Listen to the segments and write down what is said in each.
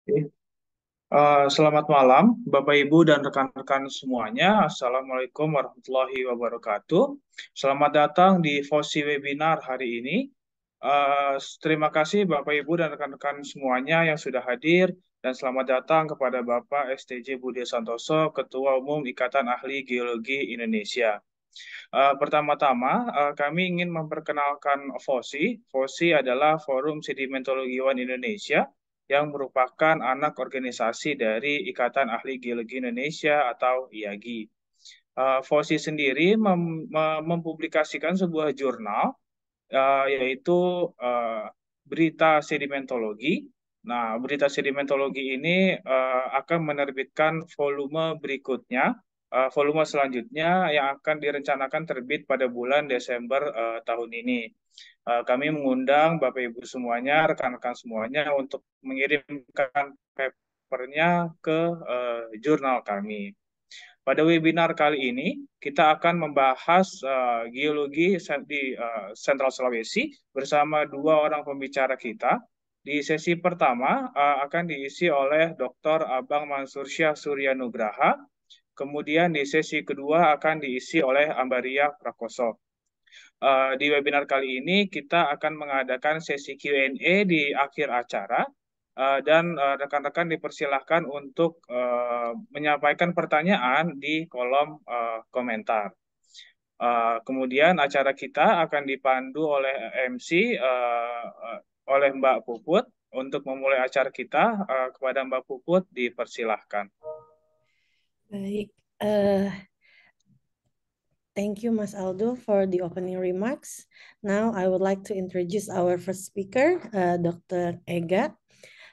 Oke. Selamat malam, Bapak Ibu dan rekan-rekan semuanya. Assalamualaikum warahmatullahi wabarakatuh. Selamat datang di FOSI webinar hari ini. Terima kasih Bapak Ibu dan rekan-rekan semuanya yang sudah hadir dan selamat datang kepada Bapak STJ Budi Santoso, Ketua Umum Ikatan Ahli Geologi Indonesia. Pertama-tama, kami ingin memperkenalkan FOSI. FOSI adalah Forum Sedimentologi One Indonesia yang merupakan anak organisasi dari Ikatan Ahli Geologi Indonesia atau IAGI. FOSI sendiri mempublikasikan sebuah jurnal yaitu berita sedimentologi. Nah, berita sedimentologi ini akan menerbitkan volume berikutnya, volume selanjutnya yang akan direncanakan terbit pada bulan Desember tahun ini. Kami mengundang Bapak Ibu semuanya, rekan-rekan semuanya untuk mengirimkan papernya ke jurnal kami. Pada webinar kali ini, kita akan membahas geologi di Sentral Sulawesi bersama dua orang pembicara kita. Di sesi pertama akan diisi oleh Dr. Abang Mansur Syah Suryanugraha, kemudian di sesi kedua akan diisi oleh Ambaria Prakoso. Di webinar kali ini kita akan mengadakan sesi Q&A di akhir acara dan rekan-rekan dipersilahkan untuk menyampaikan pertanyaan di kolom komentar. Kemudian acara kita akan dipandu oleh MC oleh Mbak Puput. Untuk memulai acara kita, kepada Mbak Puput dipersilahkan. Baik, thank you, Mas Aldo, for the opening remarks. Now, I would like to introduce our first speaker, Dr. Ega.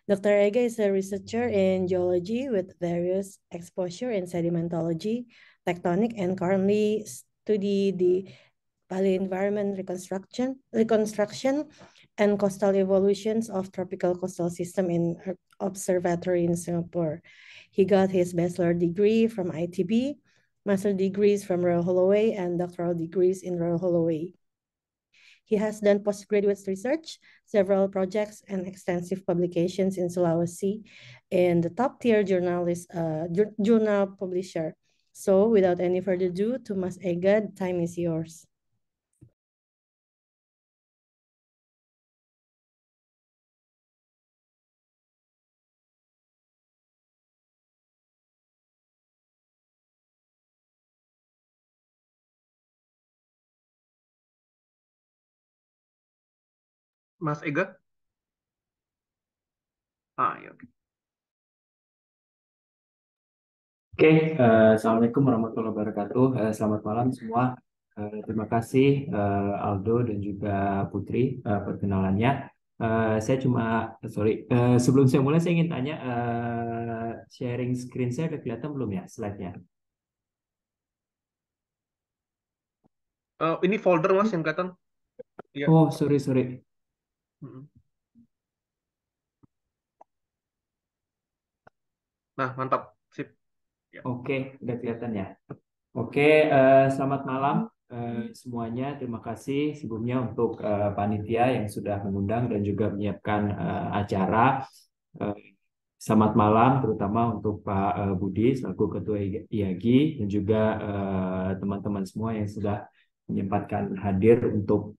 Dr. Ega is a researcher in geology with various exposure in sedimentology, tectonic, and currently study the paleoenvironment reconstruction and coastal evolutions of tropical coastal system in observatory in Singapore. He got his bachelor degree from ITB, master degrees from Royal Holloway, and doctoral degrees in Royal Holloway. He has done postgraduate research, several projects, and extensive publications in Sulawesi, and the top-tier journal publisher. So, without any further ado, to Mas Ega, the time is yours. Mas Ega? Ya. Oke, Assalamualaikum warahmatullahi wabarakatuh. Selamat malam semua. Terima kasih Aldo dan juga Putri perkenalannya. Sebelum saya mulai saya ingin tanya, sharing screen saya udah kelihatan belum ya slide-nya? Ini folder Mas yang kelihatan. Ya. Oh, sorry. Nah, mantap. Sip. Ya. Oke, udah kelihatan ya. Oke, selamat malam semuanya. Terima kasih sebelumnya untuk panitia yang sudah mengundang dan juga menyiapkan acara. Eh, Selamat malam, terutama untuk Pak Budi selaku Ketua IAGI dan juga teman-teman semua yang sudah menyempatkan hadir untuk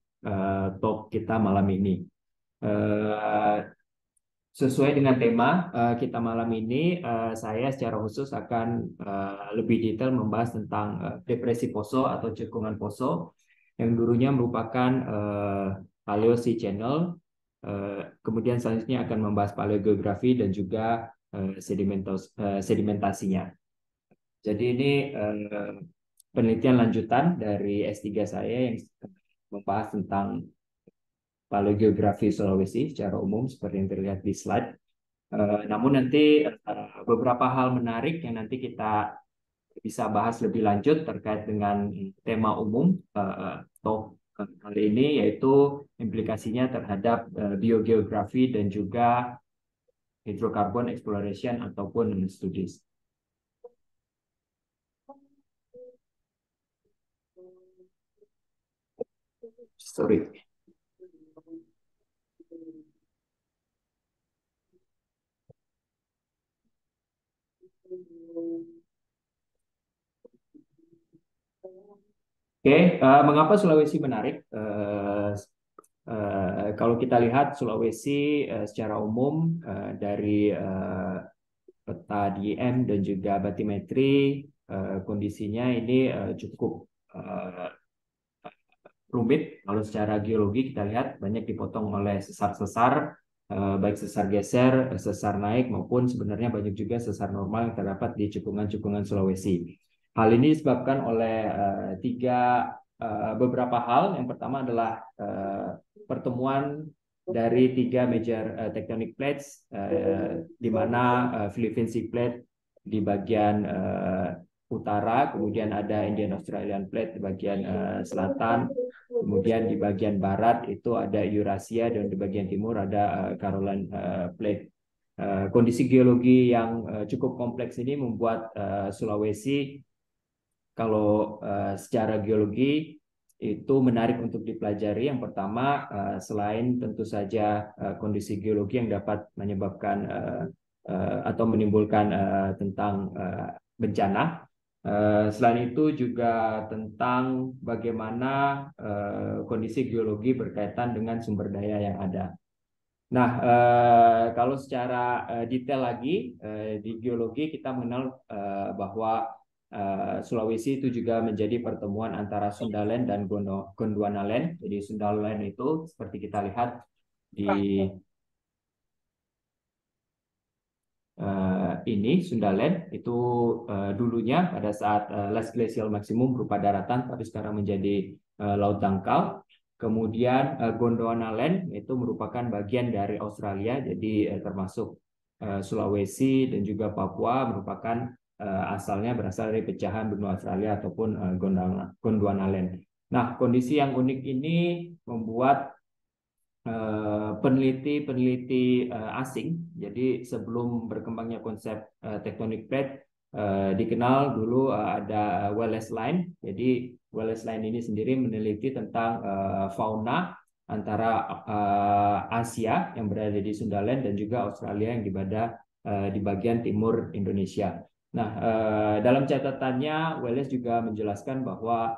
talk kita malam ini. Sesuai dengan tema kita malam ini, saya secara khusus akan lebih detail membahas tentang depresi Poso atau cekungan Poso yang dulunya merupakan Paleo Sea Channel. Kemudian selanjutnya akan membahas paleogeografi dan juga sedimentasinya. Jadi ini penelitian lanjutan dari S3 saya yang membahas tentang paleogeografi Sulawesi secara umum seperti yang terlihat di slide. Namun nanti beberapa hal menarik yang nanti kita bisa bahas lebih lanjut terkait dengan tema umum talk kali ini, yaitu implikasinya terhadap biogeografi dan juga hydrocarbon exploration ataupun studies. Sorry. Oke, mengapa Sulawesi menarik? Kalau kita lihat Sulawesi secara umum dari peta DIM dan juga batimetri, kondisinya ini cukup rumit. Kalau secara geologi kita lihat banyak dipotong oleh sesar-sesar, baik sesar geser, sesar naik, maupun sebenarnya banyak juga sesar normal yang terdapat di cekungan-cekungan Sulawesi. Hal ini disebabkan oleh beberapa hal. Yang pertama adalah pertemuan dari 3 major tectonic plates, di mana Philippine Sea Plate di bagian utara, kemudian ada Indian Australian Plate di bagian selatan, kemudian di bagian barat itu ada Eurasia, dan di bagian timur ada Caroline Plate. Kondisi geologi yang cukup kompleks ini membuat Sulawesi, kalau secara geologi itu menarik untuk dipelajari. Yang pertama, selain tentu saja kondisi geologi yang dapat menyebabkan atau menimbulkan tentang bencana, selain itu juga tentang bagaimana kondisi geologi berkaitan dengan sumber daya yang ada. Nah, kalau secara detail lagi di geologi kita mengenal bahwa Sulawesi itu juga menjadi pertemuan antara Sundaland dan Gondwanaland. Jadi Sundaland itu seperti kita lihat di ini, Sundaland itu dulunya pada saat last glacial maximum berupa daratan, tapi sekarang menjadi laut dangkal. Kemudian Gondwanaland itu merupakan bagian dari Australia, jadi termasuk Sulawesi dan juga Papua merupakan asalnya berasal dari pecahan benua Australia ataupun Gondwanaland. Nah, kondisi yang unik ini membuat peneliti-peneliti asing. Jadi sebelum berkembangnya konsep tectonic plate, dikenal dulu ada Wallace Line. Jadi Wallace Line ini sendiri meneliti tentang fauna antara Asia yang berada di Sundaland dan juga Australia yang berada di bagian timur Indonesia. Nah, dalam catatannya Wallace juga menjelaskan bahwa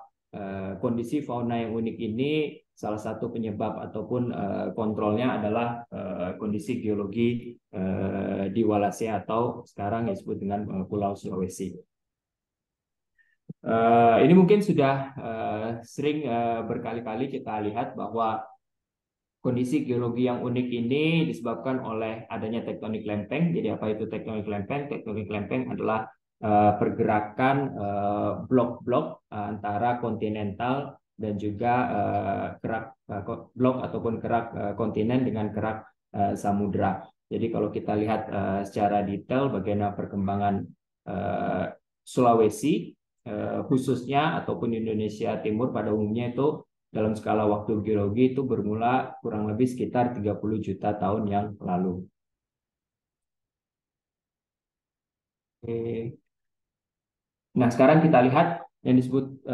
kondisi fauna yang unik ini salah satu penyebab ataupun kontrolnya adalah kondisi geologi di Wallacea atau sekarang disebut dengan Pulau Sulawesi. Ini mungkin sudah sering berkali-kali kita lihat bahwa kondisi geologi yang unik ini disebabkan oleh adanya tektonik lempeng. Jadi apa itu tektonik lempeng? Tektonik lempeng adalah pergerakan blok-blok antara kontinental dan juga kerak blok ataupun kerak kontinen dengan kerak samudra. Jadi kalau kita lihat secara detail bagaimana perkembangan Sulawesi khususnya ataupun Indonesia Timur pada umumnya itu dalam skala waktu geologi itu bermula kurang lebih sekitar 30 juta tahun yang lalu. Oke. Nah, sekarang kita lihat yang disebut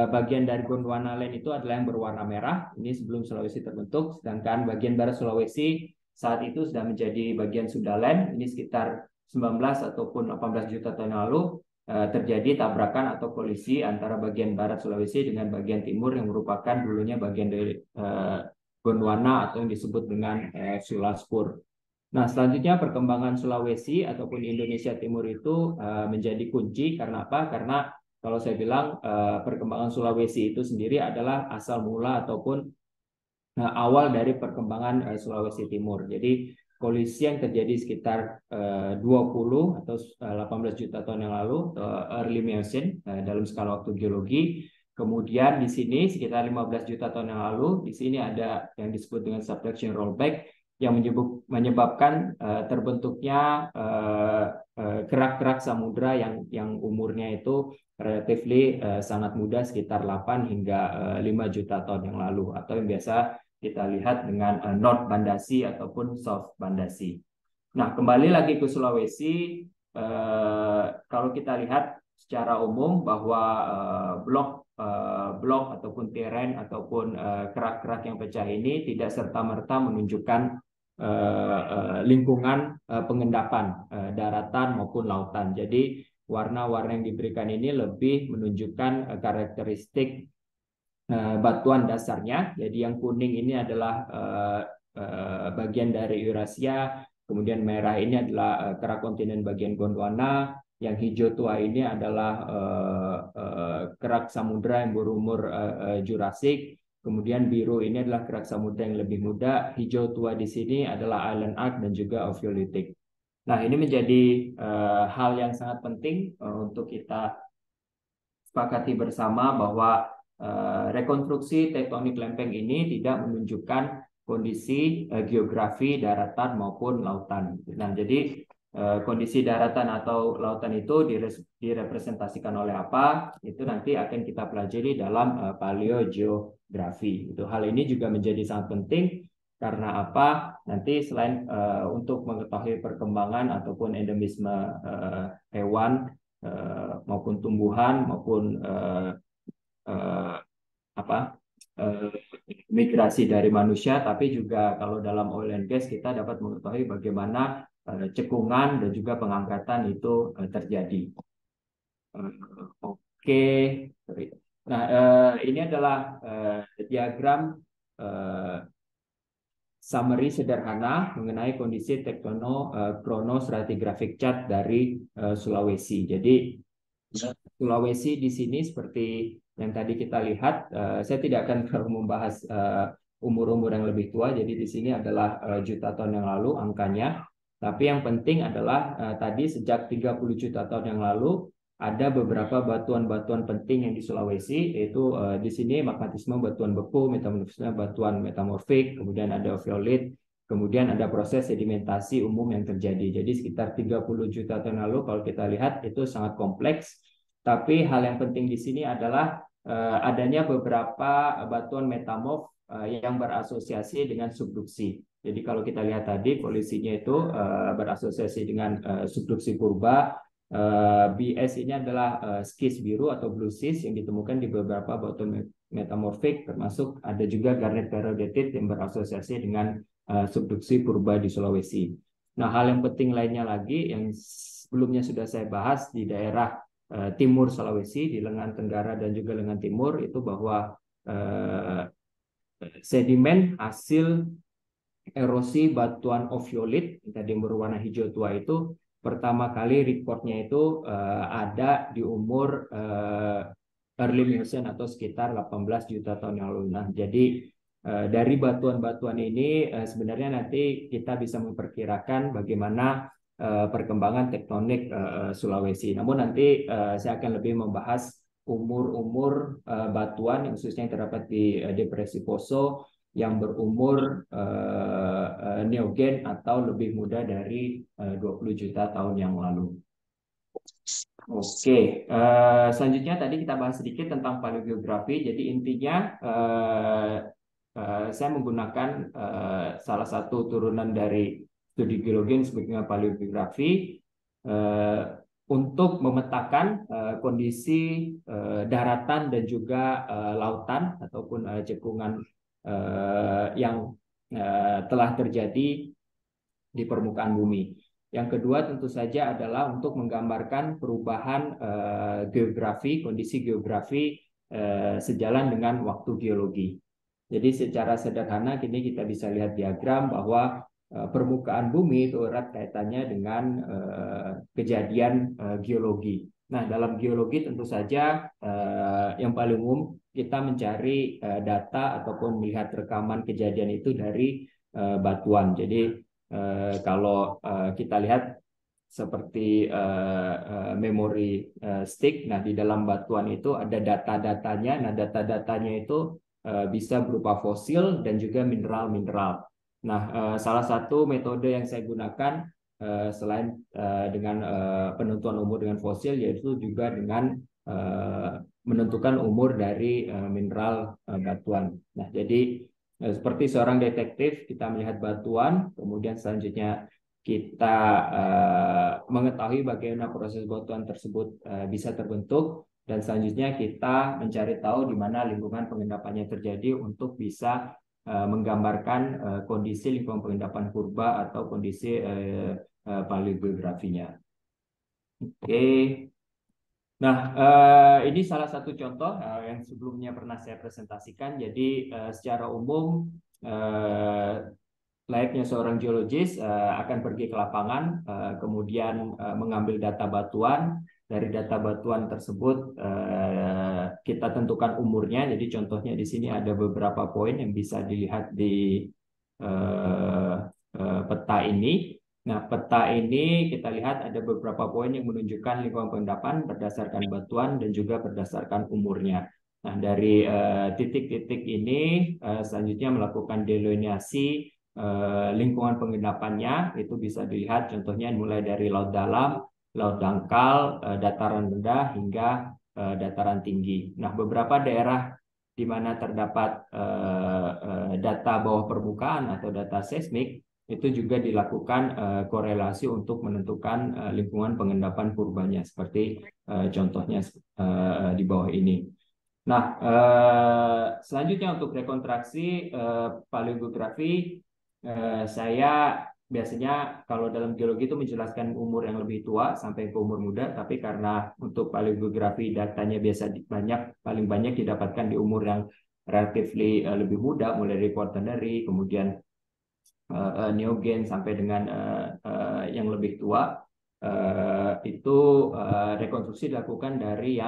bagian dari Gondwanaland itu adalah yang berwarna merah. Ini sebelum Sulawesi terbentuk, sedangkan bagian barat Sulawesi saat itu sudah menjadi bagian Sundaland. Ini sekitar 19 ataupun 18 juta tahun lalu terjadi tabrakan atau kolisi antara bagian barat Sulawesi dengan bagian timur yang merupakan dulunya bagian dari Gondwana atau yang disebut dengan Sulaspur. Nah, selanjutnya perkembangan Sulawesi ataupun Indonesia Timur itu menjadi kunci. Karena apa? Karena kalau saya bilang perkembangan Sulawesi itu sendiri adalah asal mula ataupun awal dari perkembangan Sulawesi Timur. Jadi kolisi yang terjadi sekitar 20 atau 18 juta tahun yang lalu, early Miocene dalam skala waktu geologi. Kemudian di sini sekitar 15 juta tahun yang lalu, di sini ada yang disebut dengan subduction rollback yang menyebabkan terbentuknya kerak-kerak samudra yang umurnya itu relatively sangat muda, sekitar 8 hingga 5 juta tahun yang lalu, atau yang biasa kita lihat dengan North Bandasi ataupun South Bandasi. Nah, kembali lagi ke Sulawesi, kalau kita lihat secara umum bahwa blok ataupun terrain ataupun kerak-kerak yang pecah ini tidak serta-merta menunjukkan lingkungan pengendapan daratan maupun lautan. Jadi warna-warna yang diberikan ini lebih menunjukkan karakteristik batuan dasarnya. Jadi yang kuning ini adalah bagian dari Eurasia, kemudian merah ini adalah kerak kontinen bagian Gondwana, yang hijau tua ini adalah kerak samudra yang berumur Jurassic. Kemudian biru ini adalah kerak samudra yang lebih muda, hijau tua di sini adalah Island Arc dan juga Ophiolitic. Nah, ini menjadi hal yang sangat penting untuk kita sepakati bersama bahwa rekonstruksi tektonik lempeng ini tidak menunjukkan kondisi geografi daratan maupun lautan. Nah, jadi kondisi daratan atau lautan itu direpresentasikan oleh apa? Itu nanti akan kita pelajari dalam paleogeografi. Itu hal ini juga menjadi sangat penting karena apa? Nanti selain untuk mengetahui perkembangan ataupun endemisme hewan maupun tumbuhan maupun migrasi dari manusia, tapi juga kalau dalam oil and gas kita dapat mengetahui bagaimana cekungan dan juga pengangkatan itu terjadi. Oke. Nah, ini adalah diagram summary sederhana mengenai kondisi tektono-chronostratigraphic chart dari Sulawesi. Jadi Sulawesi di sini seperti yang tadi kita lihat, saya tidak akan membahas umur-umur yang lebih tua. Jadi di sini adalah juta tahun yang lalu angkanya. Tapi yang penting adalah tadi sejak 30 juta tahun yang lalu ada beberapa batuan-batuan penting yang di Sulawesi, yaitu di sini magmatisme batuan beku, metamorfisme batuan metamorfik, kemudian ada ophiolite, kemudian ada proses sedimentasi umum yang terjadi. Jadi sekitar 30 juta tahun lalu kalau kita lihat itu sangat kompleks. Tapi hal yang penting di sini adalah adanya beberapa batuan metamorf yang berasosiasi dengan subduksi. Jadi kalau kita lihat tadi polisinya itu berasosiasi dengan subduksi purba. BS ini adalah skis biru atau blue sis yang ditemukan di beberapa batuan metamorfik, termasuk ada juga garnet peridotite yang berasosiasi dengan subduksi purba di Sulawesi. Nah, hal yang penting lainnya lagi yang sebelumnya sudah saya bahas di daerah timur Sulawesi, di lengan tenggara dan juga lengan timur, itu bahwa sedimen hasil erosi batuan ophiolite yang tadi berwarna hijau tua itu pertama kali reportnya itu ada di umur early Miocene atau sekitar 18 juta tahun yang lalu. Nah, jadi dari batuan-batuan ini sebenarnya nanti kita bisa memperkirakan bagaimana perkembangan tektonik Sulawesi. Namun nanti saya akan lebih membahas umur-umur batuan yang khususnya yang terdapat di Depresi Poso yang berumur neogen atau lebih muda dari 20 juta tahun yang lalu. Oke, selanjutnya tadi kita bahas sedikit tentang paleogeografi. Jadi intinya saya menggunakan salah satu turunan dari studi geologi yang disebut dengan paleogeografi untuk memetakan kondisi daratan dan juga lautan ataupun cekungan yang telah terjadi di permukaan bumi. Yang kedua tentu saja adalah untuk menggambarkan perubahan geografi, kondisi geografi sejalan dengan waktu geologi. Jadi secara sederhana kini kita bisa lihat diagram bahwa permukaan bumi itu erat kaitannya dengan kejadian geologi. Nah, dalam geologi tentu saja yang paling umum kita mencari data ataupun melihat rekaman kejadian itu dari batuan. Jadi kalau kita lihat seperti memori stick, nah di dalam batuan itu ada data-datanya. Nah, data-datanya itu bisa berupa fosil dan juga mineral-mineral. Nah, salah satu metode yang saya gunakan selain dengan penentuan umur dengan fosil, yaitu juga dengan menentukan umur dari mineral batuan. Nah, jadi seperti seorang detektif, kita melihat batuan, kemudian selanjutnya kita mengetahui bagaimana proses batuan tersebut bisa terbentuk, dan selanjutnya kita mencari tahu di mana lingkungan pengendapannya terjadi untuk bisa menggambarkan kondisi lingkungan pengendapan purba atau kondisi paleogeografinya. Oke. Nah, ini salah satu contoh yang sebelumnya pernah saya presentasikan. Jadi secara umum layaknya seorang geologis akan pergi ke lapangan, kemudian mengambil data batuan. Dari data batuan tersebut kita tentukan umurnya. Jadi contohnya di sini ada beberapa poin yang bisa dilihat di peta ini. Nah, peta ini kita lihat ada beberapa poin yang menunjukkan lingkungan pengendapan berdasarkan batuan dan juga berdasarkan umurnya. Nah, dari titik-titik ini selanjutnya melakukan delineasi lingkungan pengendapannya. Itu bisa dilihat contohnya mulai dari laut dalam, laut dangkal, dataran rendah hingga dataran tinggi. Nah, beberapa daerah di mana terdapat data bawah permukaan atau data seismik itu juga dilakukan korelasi untuk menentukan lingkungan pengendapan purbanya seperti contohnya di bawah ini. Nah, selanjutnya untuk rekonstruksi paleogeografi, saya biasanya kalau dalam geologi itu menjelaskan umur yang lebih tua sampai ke umur muda, tapi karena untuk paleogeografi datanya paling banyak didapatkan di umur yang relatively lebih muda, mulai dari Quaternary, kemudian Neogen sampai dengan yang lebih tua, itu rekonstruksi dilakukan dari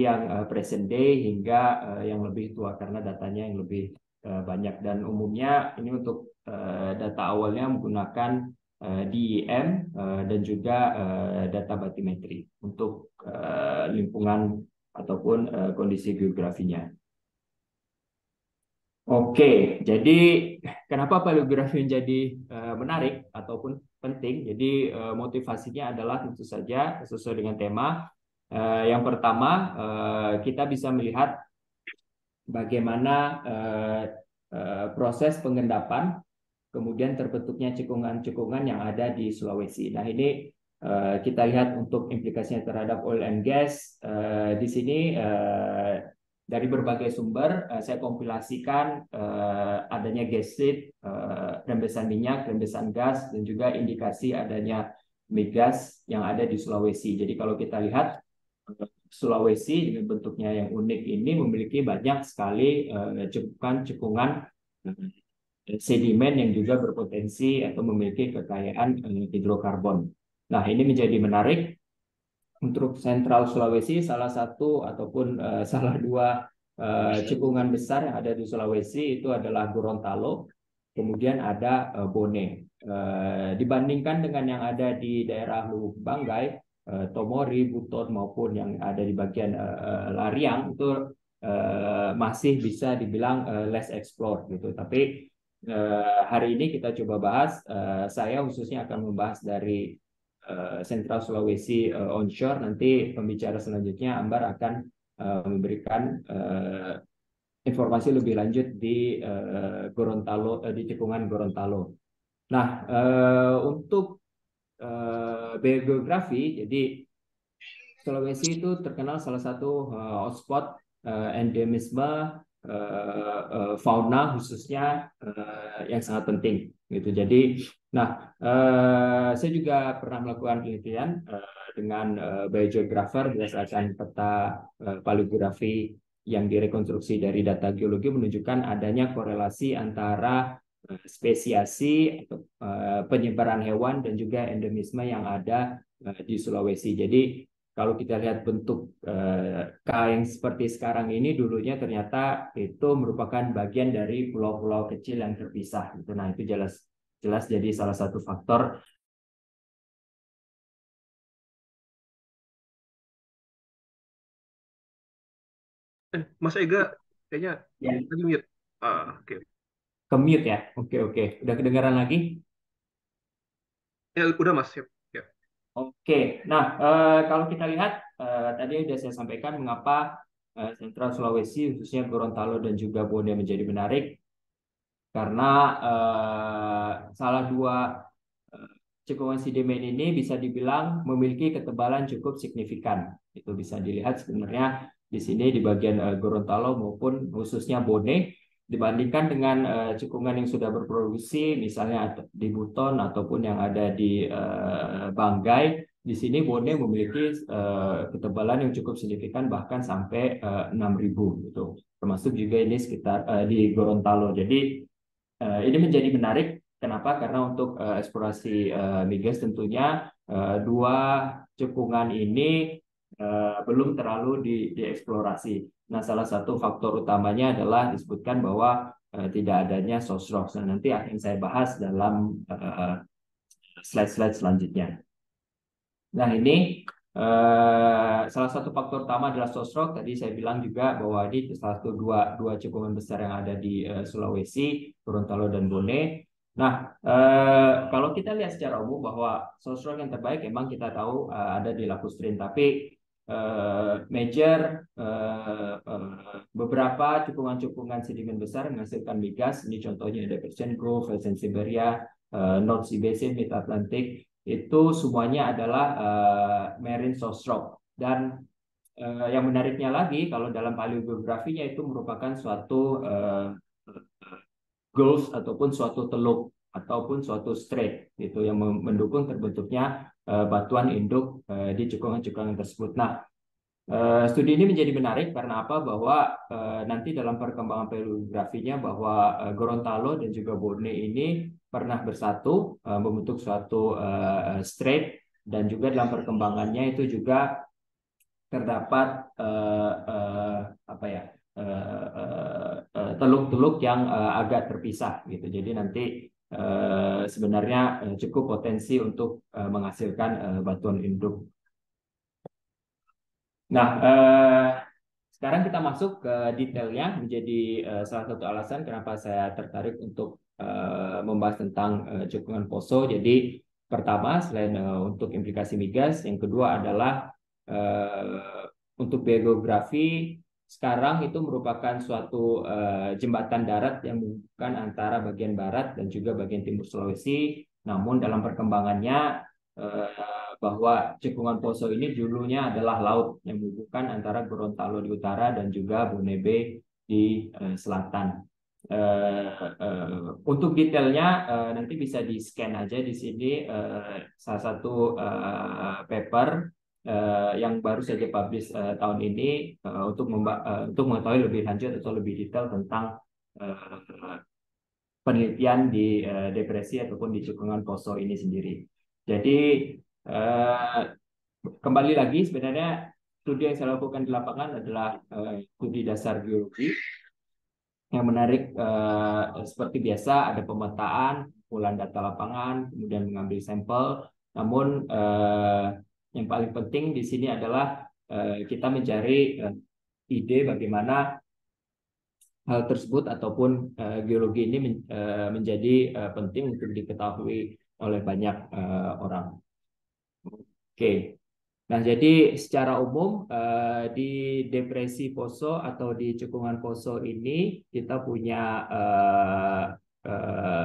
yang present day hingga yang lebih tua karena datanya yang lebih banyak. Dan umumnya ini untuk data awalnya menggunakan DEM dan juga data batimetri untuk lingkungan ataupun kondisi geografinya. Oke, jadi kenapa paleogeografi menjadi menarik ataupun penting? Jadi motivasinya adalah tentu saja sesuai dengan tema. Yang pertama, kita bisa melihat bagaimana proses pengendapan, kemudian terbentuknya cekungan-cekungan yang ada di Sulawesi. Nah, ini kita lihat untuk implikasinya terhadap oil and gas. Di sini dari berbagai sumber saya kompilasikan adanya gesit, rembesan minyak, rembesan gas, dan juga indikasi adanya migas yang ada di Sulawesi. Jadi kalau kita lihat Sulawesi dengan bentuknya yang unik ini memiliki banyak sekali cekungan-cekungan sedimen yang juga berpotensi atau memiliki kekayaan hidrokarbon. Nah, ini menjadi menarik. Untuk Sentral Sulawesi, salah satu ataupun salah dua cekungan besar yang ada di Sulawesi itu adalah Gorontalo, kemudian ada Bone. Dibandingkan dengan yang ada di daerah Lubuk Banggai, Tomori, Buton maupun yang ada di bagian Lariang itu masih bisa dibilang less explored gitu. Tapi hari ini kita coba bahas. Saya khususnya akan membahas dari Sentral Sulawesi onshore. Nanti pembicara selanjutnya Ambar akan memberikan informasi lebih lanjut di Gorontalo, di cekungan Gorontalo. Nah, untuk biogeografi, jadi Sulawesi itu terkenal salah satu hotspot endemisme fauna khususnya yang sangat penting gitu. Jadi, nah saya juga pernah melakukan penelitian dengan biogeografer berdasarkan peta paleogeografi yang direkonstruksi dari data geologi menunjukkan adanya korelasi antara spesiasi atau penyebaran hewan dan juga endemisme yang ada di Sulawesi. Jadi kalau kita lihat bentuk K yang seperti sekarang ini, dulunya ternyata itu merupakan bagian dari pulau-pulau kecil yang terpisah. Nah, itu jelas jadi salah satu faktor. Mas Ega, kayaknya Ya. lagi mute. Oke. Ke-mute ya? Oke. Udah kedengaran lagi? Ya, udah Mas. Ya. Oke, nah kalau kita lihat tadi sudah saya sampaikan mengapa Sentral Sulawesi khususnya Gorontalo dan juga Bone menjadi menarik karena salah dua cekungan sedimen ini bisa dibilang memiliki ketebalan cukup signifikan. Itu bisa dilihat sebenarnya di sini di bagian Gorontalo maupun khususnya Bone. dibandingkan dengan cekungan yang sudah berproduksi, misalnya di Buton ataupun yang ada di Banggai. Di sini Bone memiliki ketebalan yang cukup signifikan, bahkan sampai 6.000 gitu. Termasuk juga ini sekitar di Gorontalo. Jadi ini menjadi menarik. Kenapa? Karena untuk eksplorasi migas tentunya dua cekungan ini belum terlalu dieksplorasi. Nah, salah satu faktor utamanya adalah disebutkan bahwa tidak adanya source rock. Nah, nanti akan saya bahas dalam slide-slide selanjutnya. Nah, ini salah satu faktor utama adalah source rock. Tadi saya bilang juga bahwa ini salah satu dua cekungan besar yang ada di Sulawesi, Gorontalo dan Bone. Nah, kalau kita lihat secara umum bahwa source rock yang terbaik memang kita tahu ada di Lapustrin, tapi beberapa cekungan-cekungan sedimen besar menghasilkan migas. Ini contohnya ada Persian Gulf, Western Siberia, North Sea Basin, Mid Atlantic. Itu semuanya adalah marine source rock. Dan yang menariknya lagi, kalau dalam paleogeografinya itu merupakan suatu gulf ataupun suatu teluk ataupun suatu strait gitu yang mendukung terbentuknya batuan induk di cekungan-cekungan tersebut. Nah, studi ini menjadi menarik karena apa? Bahwa nanti dalam perkembangan paleografinya bahwa Gorontalo dan juga Bone ini pernah bersatu membentuk suatu strait, dan juga dalam perkembangannya itu juga terdapat teluk-teluk yang agak terpisah gitu. Jadi nanti sebenarnya cukup potensi untuk menghasilkan batuan induk. Nah, sekarang kita masuk ke detailnya. Menjadi salah satu alasan kenapa saya tertarik untuk membahas tentang cekungan Poso. Jadi pertama, selain untuk implikasi migas, yang kedua adalah untuk biogeografi. Sekarang itu merupakan suatu jembatan darat yang menghubungkan antara bagian barat dan juga bagian timur Sulawesi. Namun dalam perkembangannya bahwa cekungan Poso ini dulunya adalah laut yang menghubungkan antara Gorontalo di utara dan juga Bone Bay di selatan. Untuk detailnya nanti bisa di scan aja di sini salah satu paper yang baru saja publish tahun ini untuk mengetahui lebih lanjut atau lebih detail tentang penelitian di depresi ataupun di cekungan Poso ini sendiri. Jadi kembali lagi, sebenarnya studi yang saya lakukan di lapangan adalah studi dasar geologi. Yang menarik seperti biasa ada pemetaan, pengumpulan data lapangan, kemudian mengambil sampel. Namun yang paling penting di sini adalah kita mencari ide bagaimana hal tersebut ataupun geologi ini menjadi penting untuk diketahui oleh banyak orang. Oke. Nah, jadi secara umum di depresi Poso atau di cekungan Poso ini kita punya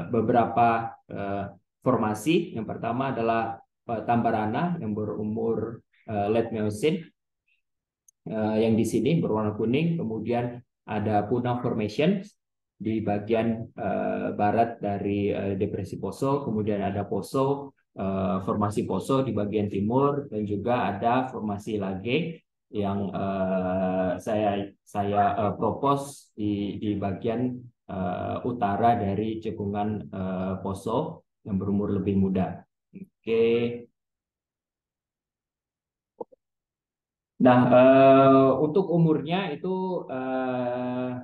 beberapa formasi. Yang pertama adalah Tambarana yang berumur late Miocene yang di sini berwarna kuning. Kemudian ada Puna Formation di bagian barat dari depresi Poso. Kemudian ada formasi Poso di bagian timur, dan juga ada formasi Lage yang saya propose di bagian utara dari cekungan Poso yang berumur lebih muda. Oke. Nah, untuk umurnya itu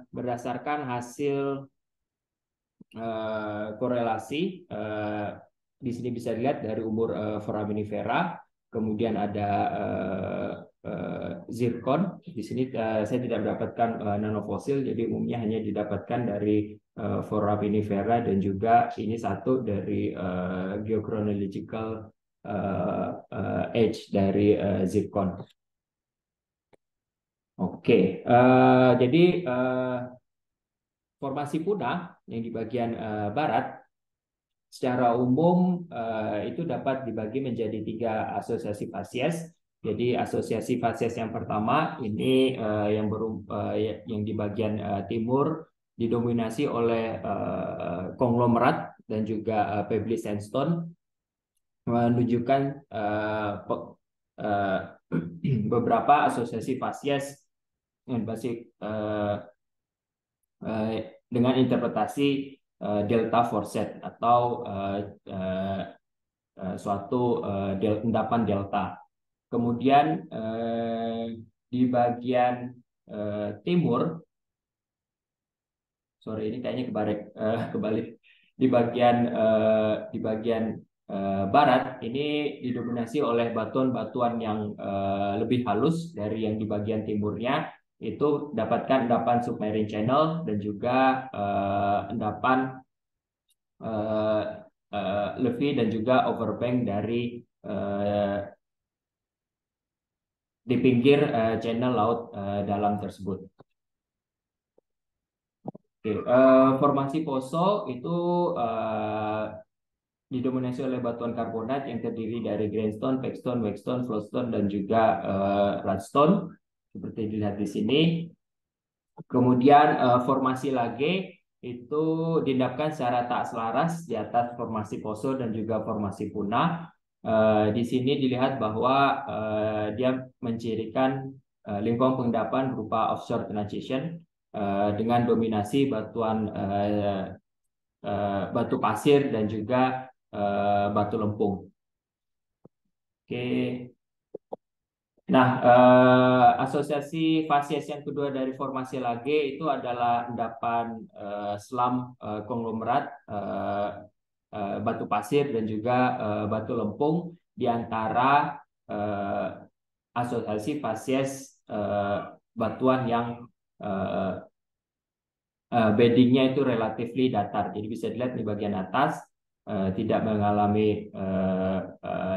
berdasarkan hasil korelasi. Di sini bisa dilihat dari umur foraminifera, kemudian ada zircon. Di sini saya tidak mendapatkan nanofosil, jadi umumnya hanya didapatkan dari foraminifera, dan juga ini satu dari geochronological age dari zircon. Oke, jadi formasi Puna yang di bagian barat secara umum itu dapat dibagi menjadi 3 asosiasi fasies. Jadi asosiasi fasies yang pertama ini yang di bagian timur didominasi oleh konglomerat dan juga Pebbly Sandstone, menunjukkan beberapa asosiasi fasies dengan interpretasi delta Forsyth atau suatu endapan delta. Kemudian di bagian timur, sorry ini kayaknya kebalik. Di bagian barat ini didominasi oleh batuan-batuan yang lebih halus dari yang di bagian timurnya. Itu dapatkan endapan submarine channel dan juga endapan levee dan juga overbank dari di pinggir channel laut dalam tersebut. Oke, formasi Poso itu didominasi oleh batuan karbonat yang terdiri dari grindstone, pegstone, wexstone, floatstone, dan juga rudstone seperti dilihat di sini. Kemudian formasi Lage itu diendapkan secara tak selaras di atas formasi Poso dan juga formasi Puna. Di sini dilihat bahwa dia mencirikan lingkungan pengendapan berupa offshore transition dengan dominasi batu pasir dan juga batu lempung. Oke. Nah, asosiasi fasies yang kedua dari formasi Lage itu adalah endapan selam konglomerat batu pasir dan juga batu lempung di antara asosiasi fasies batuan yang beddingnya itu relatively datar. Jadi bisa dilihat di bagian atas tidak mengalami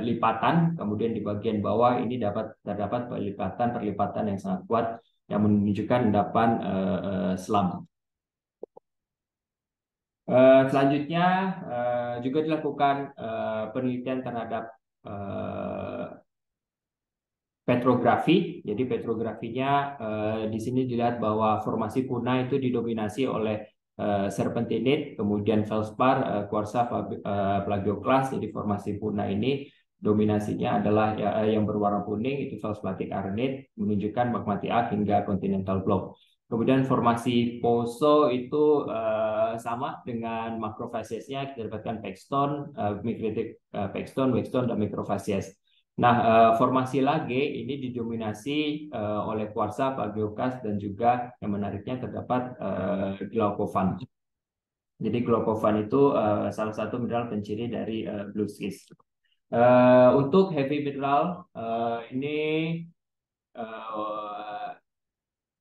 lipatan, kemudian di bagian bawah ini terdapat perlipatan yang sangat kuat yang menunjukkan endapan selam. Selanjutnya juga dilakukan penelitian terhadap petrografi. Jadi petrografinya di sini dilihat bahwa formasi Puna itu didominasi oleh serpentinite, kemudian feldspar, kuarsa, plagioclase. Jadi formasi Puna ini dominasinya adalah yang berwarna kuning itu feldspathic arenite menunjukkan magmatic hingga continental block. Kemudian formasi Poso itu sama dengan makrofasiesnya, kita dapatkan pegstone, micritic pegstone, wexstone, dan microfasies. Nah, formasi Lage ini didominasi oleh kuarsa, plagioclase, dan juga yang menariknya terdapat glaucophan. Jadi glaucophan itu salah satu mineral penciri dari blue schist. Untuk heavy mineral ini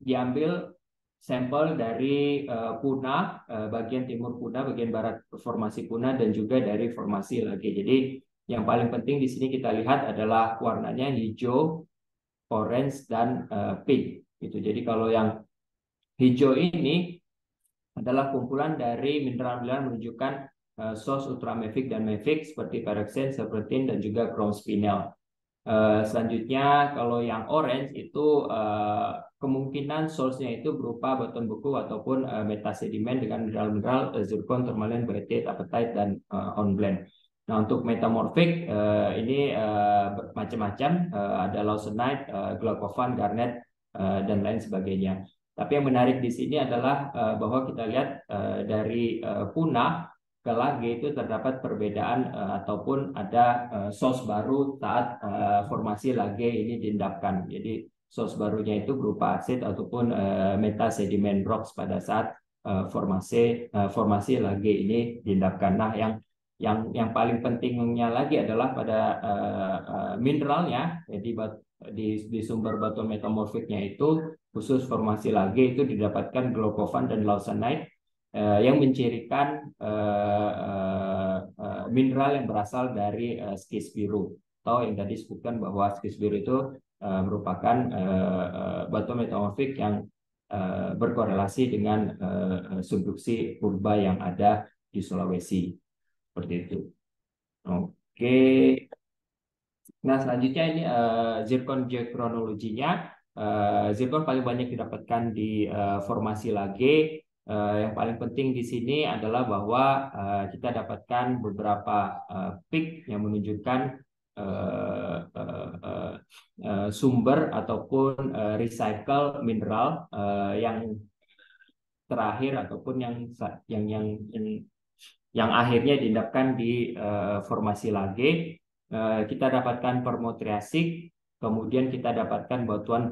diambil sampel dari Puna, bagian timur Puna, bagian barat formasi Puna, dan juga dari formasi Lage. Jadi yang paling penting di sini kita lihat adalah warnanya hijau, orange, dan pink. Gitu. Jadi kalau yang hijau ini adalah kumpulan dari mineral-mineral menunjukkan source ultramafic dan mafic seperti pyroxene, serpentin, dan juga chrome spinel. Selanjutnya kalau yang orange itu kemungkinan source-nya itu berupa batuan beku ataupun metasedimen dengan mineral-mineral zircon, tourmaline, biotite, apatite, dan hornblende. Nah, untuk metamorfik ini macam-macam, ada lawsonite, glaucophan, garnet, dan lain sebagainya. Tapi yang menarik di sini adalah bahwa kita lihat dari Puna ke Lage itu terdapat perbedaan ataupun ada source baru saat formasi Lage ini diendapkan. Jadi source barunya itu berupa asid ataupun metasedimen rocks pada saat formasi Lage ini diendapkan. Nah, yang paling pentingnya lagi adalah pada mineralnya. Jadi di sumber batu metamorfiknya itu khusus formasi Lage itu didapatkan glaucophan dan lawsonite yang mencirikan mineral yang berasal dari schist biru, atau yang tadi disebutkan bahwa schist biru itu merupakan batu metamorfik yang berkorelasi dengan subduksi purba yang ada di Sulawesi. Seperti itu. Oke. Nah, selanjutnya ini zircon geokronologinya. Zircon paling banyak didapatkan di formasi Lage Yang paling penting di sini adalah bahwa kita dapatkan beberapa peak yang menunjukkan sumber ataupun recycle mineral yang terakhir ataupun yang akhirnya diendapkan di formasi lage. Kita dapatkan permo-triasik, kemudian kita dapatkan batuan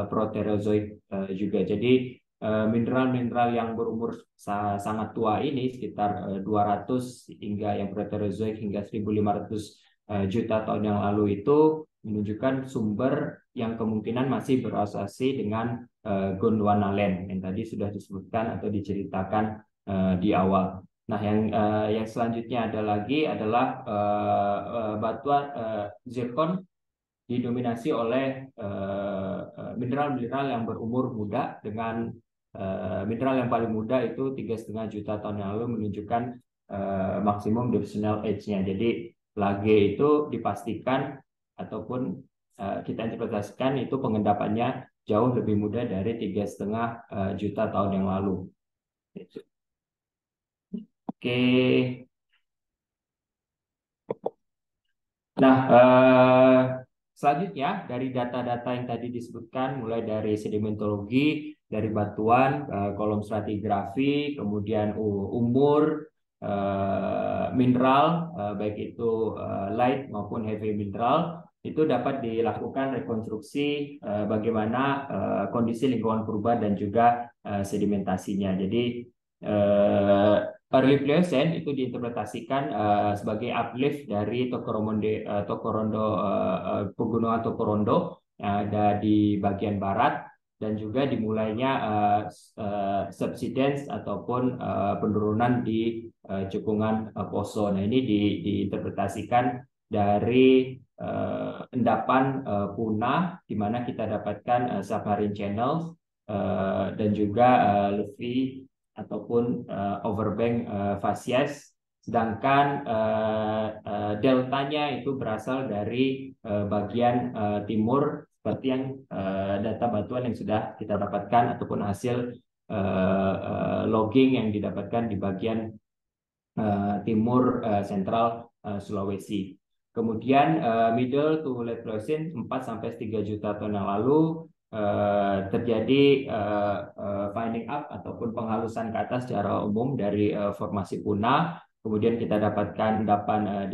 proterozoik juga. Jadi mineral-mineral yang berumur sangat tua ini sekitar 200 hingga yang proterozoik hingga 1500 juta tahun yang lalu itu menunjukkan sumber yang kemungkinan masih berasosiasi dengan Gondwana Land yang tadi sudah disebutkan atau diceritakan di awal. Nah, yang selanjutnya adalah batuan zirkon didominasi oleh mineral-mineral yang berumur muda dengan mineral yang paling muda itu 3,5 juta tahun yang lalu menunjukkan maksimum depositional age-nya. Jadi lage itu dipastikan ataupun kita interpretasikan itu pengendapannya jauh lebih muda dari 3,5 juta tahun yang lalu. Oke. Nah, selanjutnya dari data-data yang tadi disebutkan, mulai dari sedimentologi, dari batuan, kolom stratigrafi, kemudian umur, mineral, baik itu light maupun heavy mineral, itu dapat dilakukan rekonstruksi bagaimana kondisi lingkungan purba dan juga sedimentasinya. Jadi early Pliocene itu diinterpretasikan sebagai uplift dari pegunungan Tokorondo yang ada di bagian barat dan juga dimulainya subsidence ataupun penurunan di cekungan Poso. Nah, ini diinterpretasikan dari endapan Puna di mana kita dapatkan submarine channels dan juga Levy ataupun overbank facies, sedangkan deltanya itu berasal dari bagian timur seperti yang data batuan yang sudah kita dapatkan ataupun hasil logging yang didapatkan di bagian timur sentral Sulawesi. Kemudian middle to late Pliocene 4-3 juta tahun yang lalu terjadi finding up ataupun penghalusan ke atas secara umum dari formasi Puna. Kemudian kita dapatkan endapan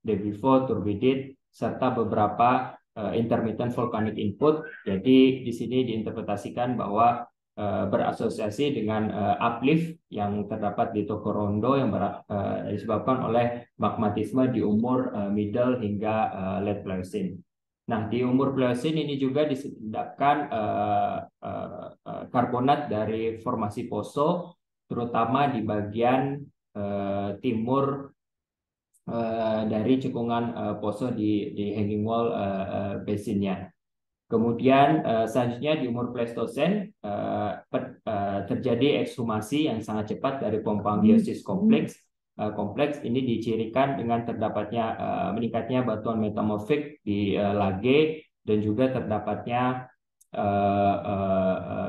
debris fault, turbidite, serta beberapa intermittent volcanic input. Jadi di sini diinterpretasikan bahwa berasosiasi dengan uplift yang terdapat di Tokorondo yang disebabkan oleh magmatisme di umur middle hingga late Pliocene. Nah, di umur Pliocene ini juga disebabkan karbonat dari formasi Poso, terutama di bagian timur dari cekungan Poso di hanging wall basinnya. Kemudian selanjutnya di umur Pleistocene terjadi ekshumasi yang sangat cepat dari Pompangiosis kompleks. Kompleks ini dicirikan dengan terdapatnya meningkatnya batuan metamorfik di lage dan juga terdapatnya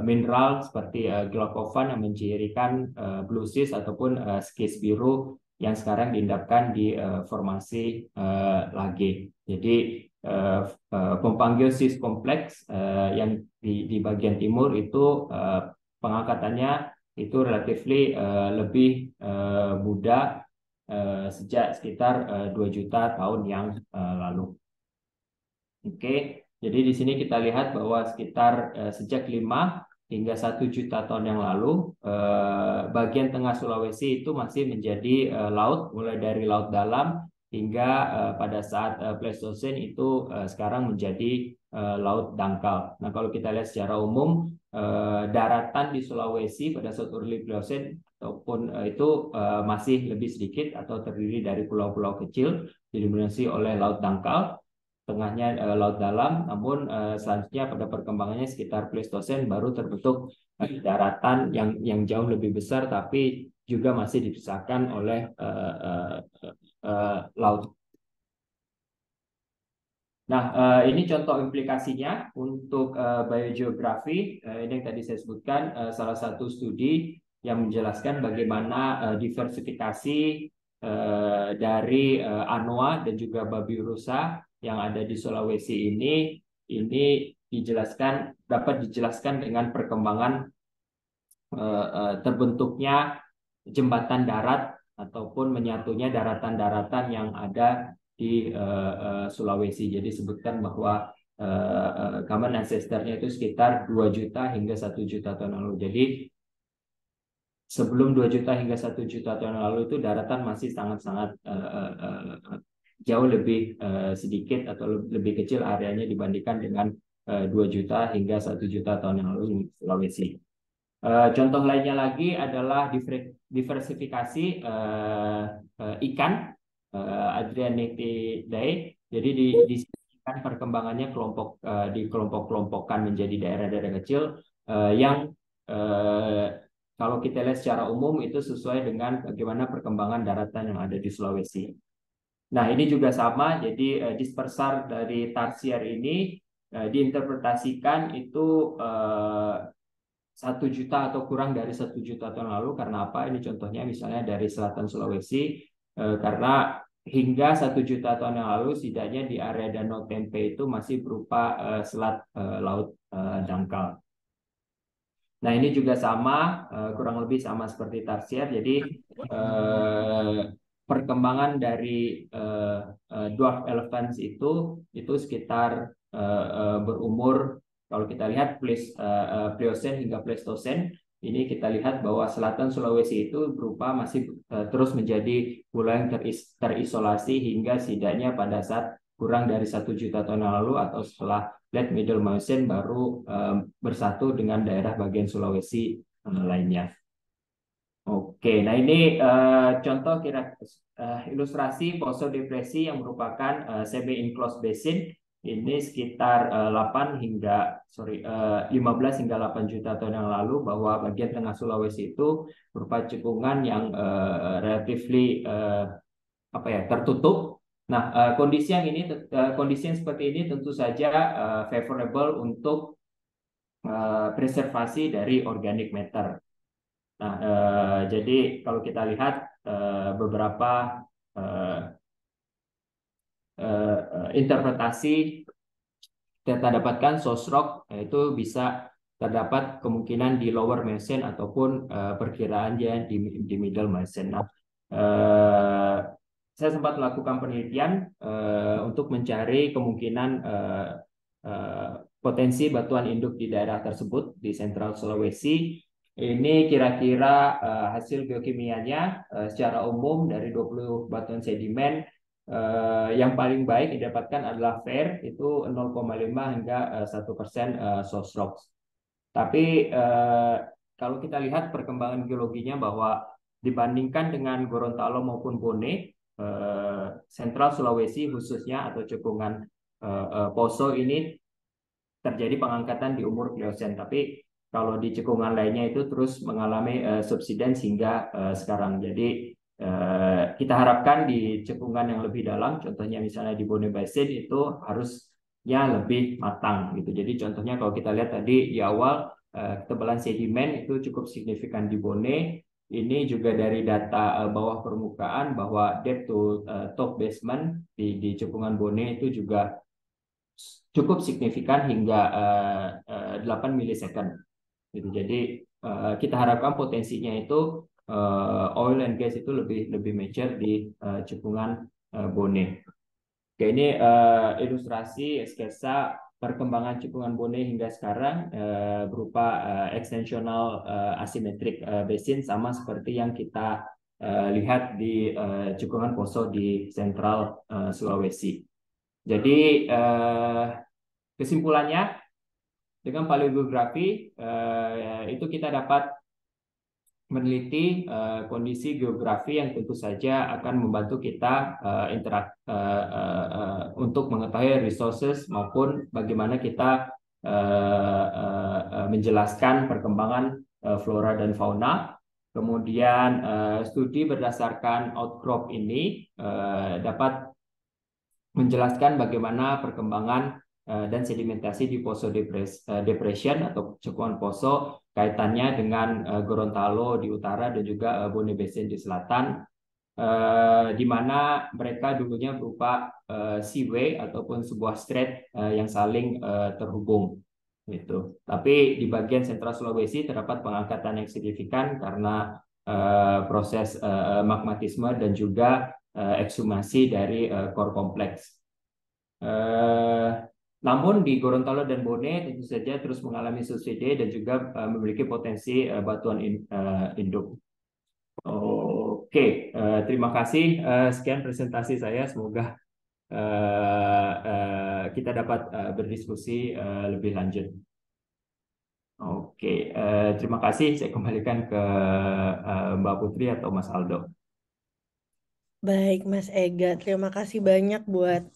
mineral seperti glaucophan yang mencirikan bluesis ataupun skis biru yang sekarang diendapkan di formasi lage. Jadi Pompangiosis kompleks yang di bagian timur itu pengangkatannya itu relatively lebih muda sejak sekitar 2 juta tahun yang lalu. Oke, jadi di sini kita lihat bahwa sekitar sejak 5 hingga 1 juta tahun yang lalu bagian tengah Sulawesi itu masih menjadi laut, mulai dari laut dalam hingga pada saat Pleistocene itu sekarang menjadi laut dangkal. Nah, kalau kita lihat secara umum daratan di Sulawesi pada saat early Pliocene ataupun itu masih lebih sedikit atau terdiri dari pulau-pulau kecil didominasi oleh laut dangkal, tengahnya laut dalam, namun selanjutnya pada perkembangannya sekitar Pleistocene baru terbentuk daratan yang jauh lebih besar tapi juga masih dipisahkan oleh laut. Nah, ini contoh implikasinya untuk biogeografi. Ini yang tadi saya sebutkan, salah satu studi yang menjelaskan bagaimana diversifikasi dari anoa dan juga babi rusa yang ada di Sulawesi ini dapat dijelaskan dengan perkembangan terbentuknya jembatan darat ataupun menyatunya daratan-daratan yang ada di Sulawesi. Jadi sebutkan bahwa common ancestor-nya itu sekitar 2 juta hingga 1 juta tahun lalu. Jadi sebelum 2 juta hingga 1 juta tahun lalu itu daratan masih sangat-sangat jauh lebih sedikit atau lebih kecil areanya dibandingkan dengan 2 juta hingga 1 juta tahun yang lalu di Sulawesi. Contoh lainnya lagi adalah diversifikasi ikan Adrianetidae. Jadi di ikan perkembangannya kelompok-kelompokkan menjadi daerah-daerah kecil yang kalau kita lihat secara umum itu sesuai dengan bagaimana perkembangan daratan yang ada di Sulawesi. Nah, ini juga sama. Jadi dispersar dari tarsier ini diinterpretasikan itu 1 juta atau kurang dari 1 juta tahun lalu. Karena apa? Ini contohnya misalnya dari selatan Sulawesi, karena hingga 1 juta tahun yang lalu setidaknya di area Danau Tempe itu masih berupa selat laut dangkal. Nah, ini juga sama, kurang lebih sama seperti tarsier. Jadi perkembangan dari dwarf elephants itu sekitar berumur, kalau kita lihat Pliocene hingga Pleistosen, ini kita lihat bahwa selatan Sulawesi itu berupa masih terus menjadi pulau yang terisolasi hingga setidaknya pada saat kurang dari 1 juta tahun yang lalu atau setelah Late Middle Miocene baru bersatu dengan daerah bagian Sulawesi lainnya. Oke, nah ini contoh ilustrasi poso depresi yang merupakan semi-enclosed basin. Ini sekitar 15 hingga 8 juta tahun yang lalu, bahwa bagian tengah Sulawesi itu berupa cekungan yang relatively tertutup. Nah, kondisi yang seperti ini tentu saja favorable untuk preservasi dari organic matter. Nah, jadi kalau kita lihat beberapa interpretasi kita dapatkan source rock itu bisa terdapat kemungkinan di lower Miocene ataupun perkiraannya di middle Miocene. Nah, saya sempat melakukan penelitian untuk mencari kemungkinan potensi batuan induk di daerah tersebut di Sentral Sulawesi. Ini kira-kira hasil geokimianya secara umum dari 20 batuan sedimen yang paling baik didapatkan adalah fair, itu 0,5 hingga 1% source rocks. Tapi kalau kita lihat perkembangan geologinya bahwa dibandingkan dengan Gorontalo maupun Bone, Sentral Sulawesi khususnya atau cekungan Poso ini terjadi pengangkatan di umur Pliocene. Tapi kalau di cekungan lainnya itu terus mengalami subsidence hingga sekarang. Jadi kita harapkan di cekungan yang lebih dalam, contohnya misalnya di Bone Basin itu harusnya lebih matang gitu. Jadi contohnya kalau kita lihat tadi di awal ketebalan sedimen itu cukup signifikan di Bone. Ini juga dari data bawah permukaan bahwa depth to top basement di cekungan Bone itu juga cukup signifikan hingga 8 milisecond. Gitu. Jadi kita harapkan potensinya itu oil and gas itu lebih mature di cekungan Bone. Oke, ini ilustrasi sketsa perkembangan cekungan Bone hingga sekarang berupa extensional asymmetric basin, sama seperti yang kita lihat di cekungan Poso di Sentral Sulawesi. Jadi kesimpulannya, dengan paleogeografi itu kita dapat meneliti kondisi geografi yang tentu saja akan membantu kita untuk mengetahui resources maupun bagaimana kita menjelaskan perkembangan flora dan fauna. Kemudian studi berdasarkan outcrop ini dapat menjelaskan bagaimana perkembangan dan sedimentasi di Poso Depression atau cekungan Poso, kaitannya dengan Gorontalo di utara dan juga Bone Basin di selatan, di mana mereka dulunya berupa seaway ataupun sebuah strait yang saling terhubung. Gitu. Tapi di bagian sentral Sulawesi terdapat pengangkatan yang signifikan karena proses magmatisme dan juga ekshumasi dari core kompleks. Namun di Gorontalo dan Bone tentu saja terus mengalami subsidi dan juga memiliki potensi batuan induk. Oke, terima kasih. Sekian presentasi saya. Semoga kita dapat berdiskusi lebih lanjut. Oke, terima kasih. Saya kembalikan ke Mbak Putri atau Mas Aldo. Baik, Mas Ega. Terima kasih banyak buat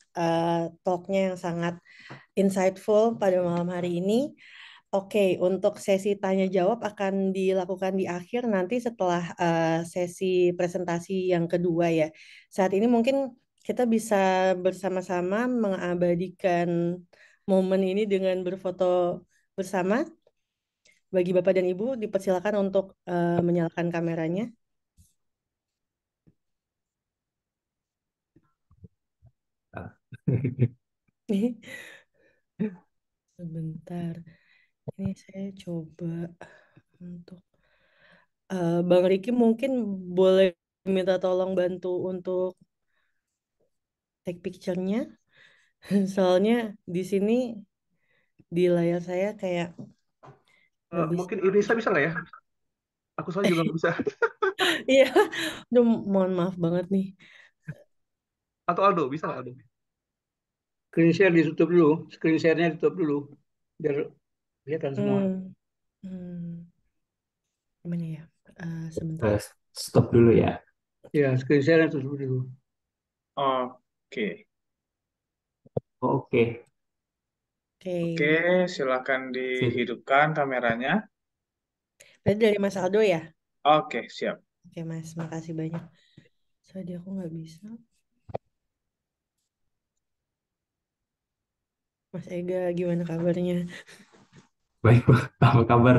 talk-nya yang sangat insightful pada malam hari ini. Oke, untuk sesi tanya jawab akan dilakukan di akhir nanti setelah sesi presentasi yang kedua ya. Saat ini mungkin kita bisa bersama-sama mengabadikan momen ini dengan berfoto bersama. Bagi Bapak dan Ibu, dipersilakan untuk menyalakan kameranya. Sebentar, ini saya coba untuk Bang Riki mungkin boleh minta tolong bantu untuk take picture-nya. Soalnya di sini di layar saya kayak nggak bisa. Mungkin Indonesia bisa nggak ya? Aku soalnya juga nggak bisa. Iya, aduh, mohon maaf banget nih. Atau Aldo, bisa nggak Aldo? Screen share ditutup dulu, screen share-nya ditutup dulu, biar kelihatan semua. Gimana ya? Sebentar. Stop dulu ya. Ya, screen share-nya tutup dulu. Oke. Oke. Oke, silakan dihidupkan kameranya. Berarti dari Mas Aldo ya? Oke, siap. Oke Mas, makasih banyak. Soalnya aku nggak bisa. Mas Ega, gimana kabarnya? Baik, apa kabar?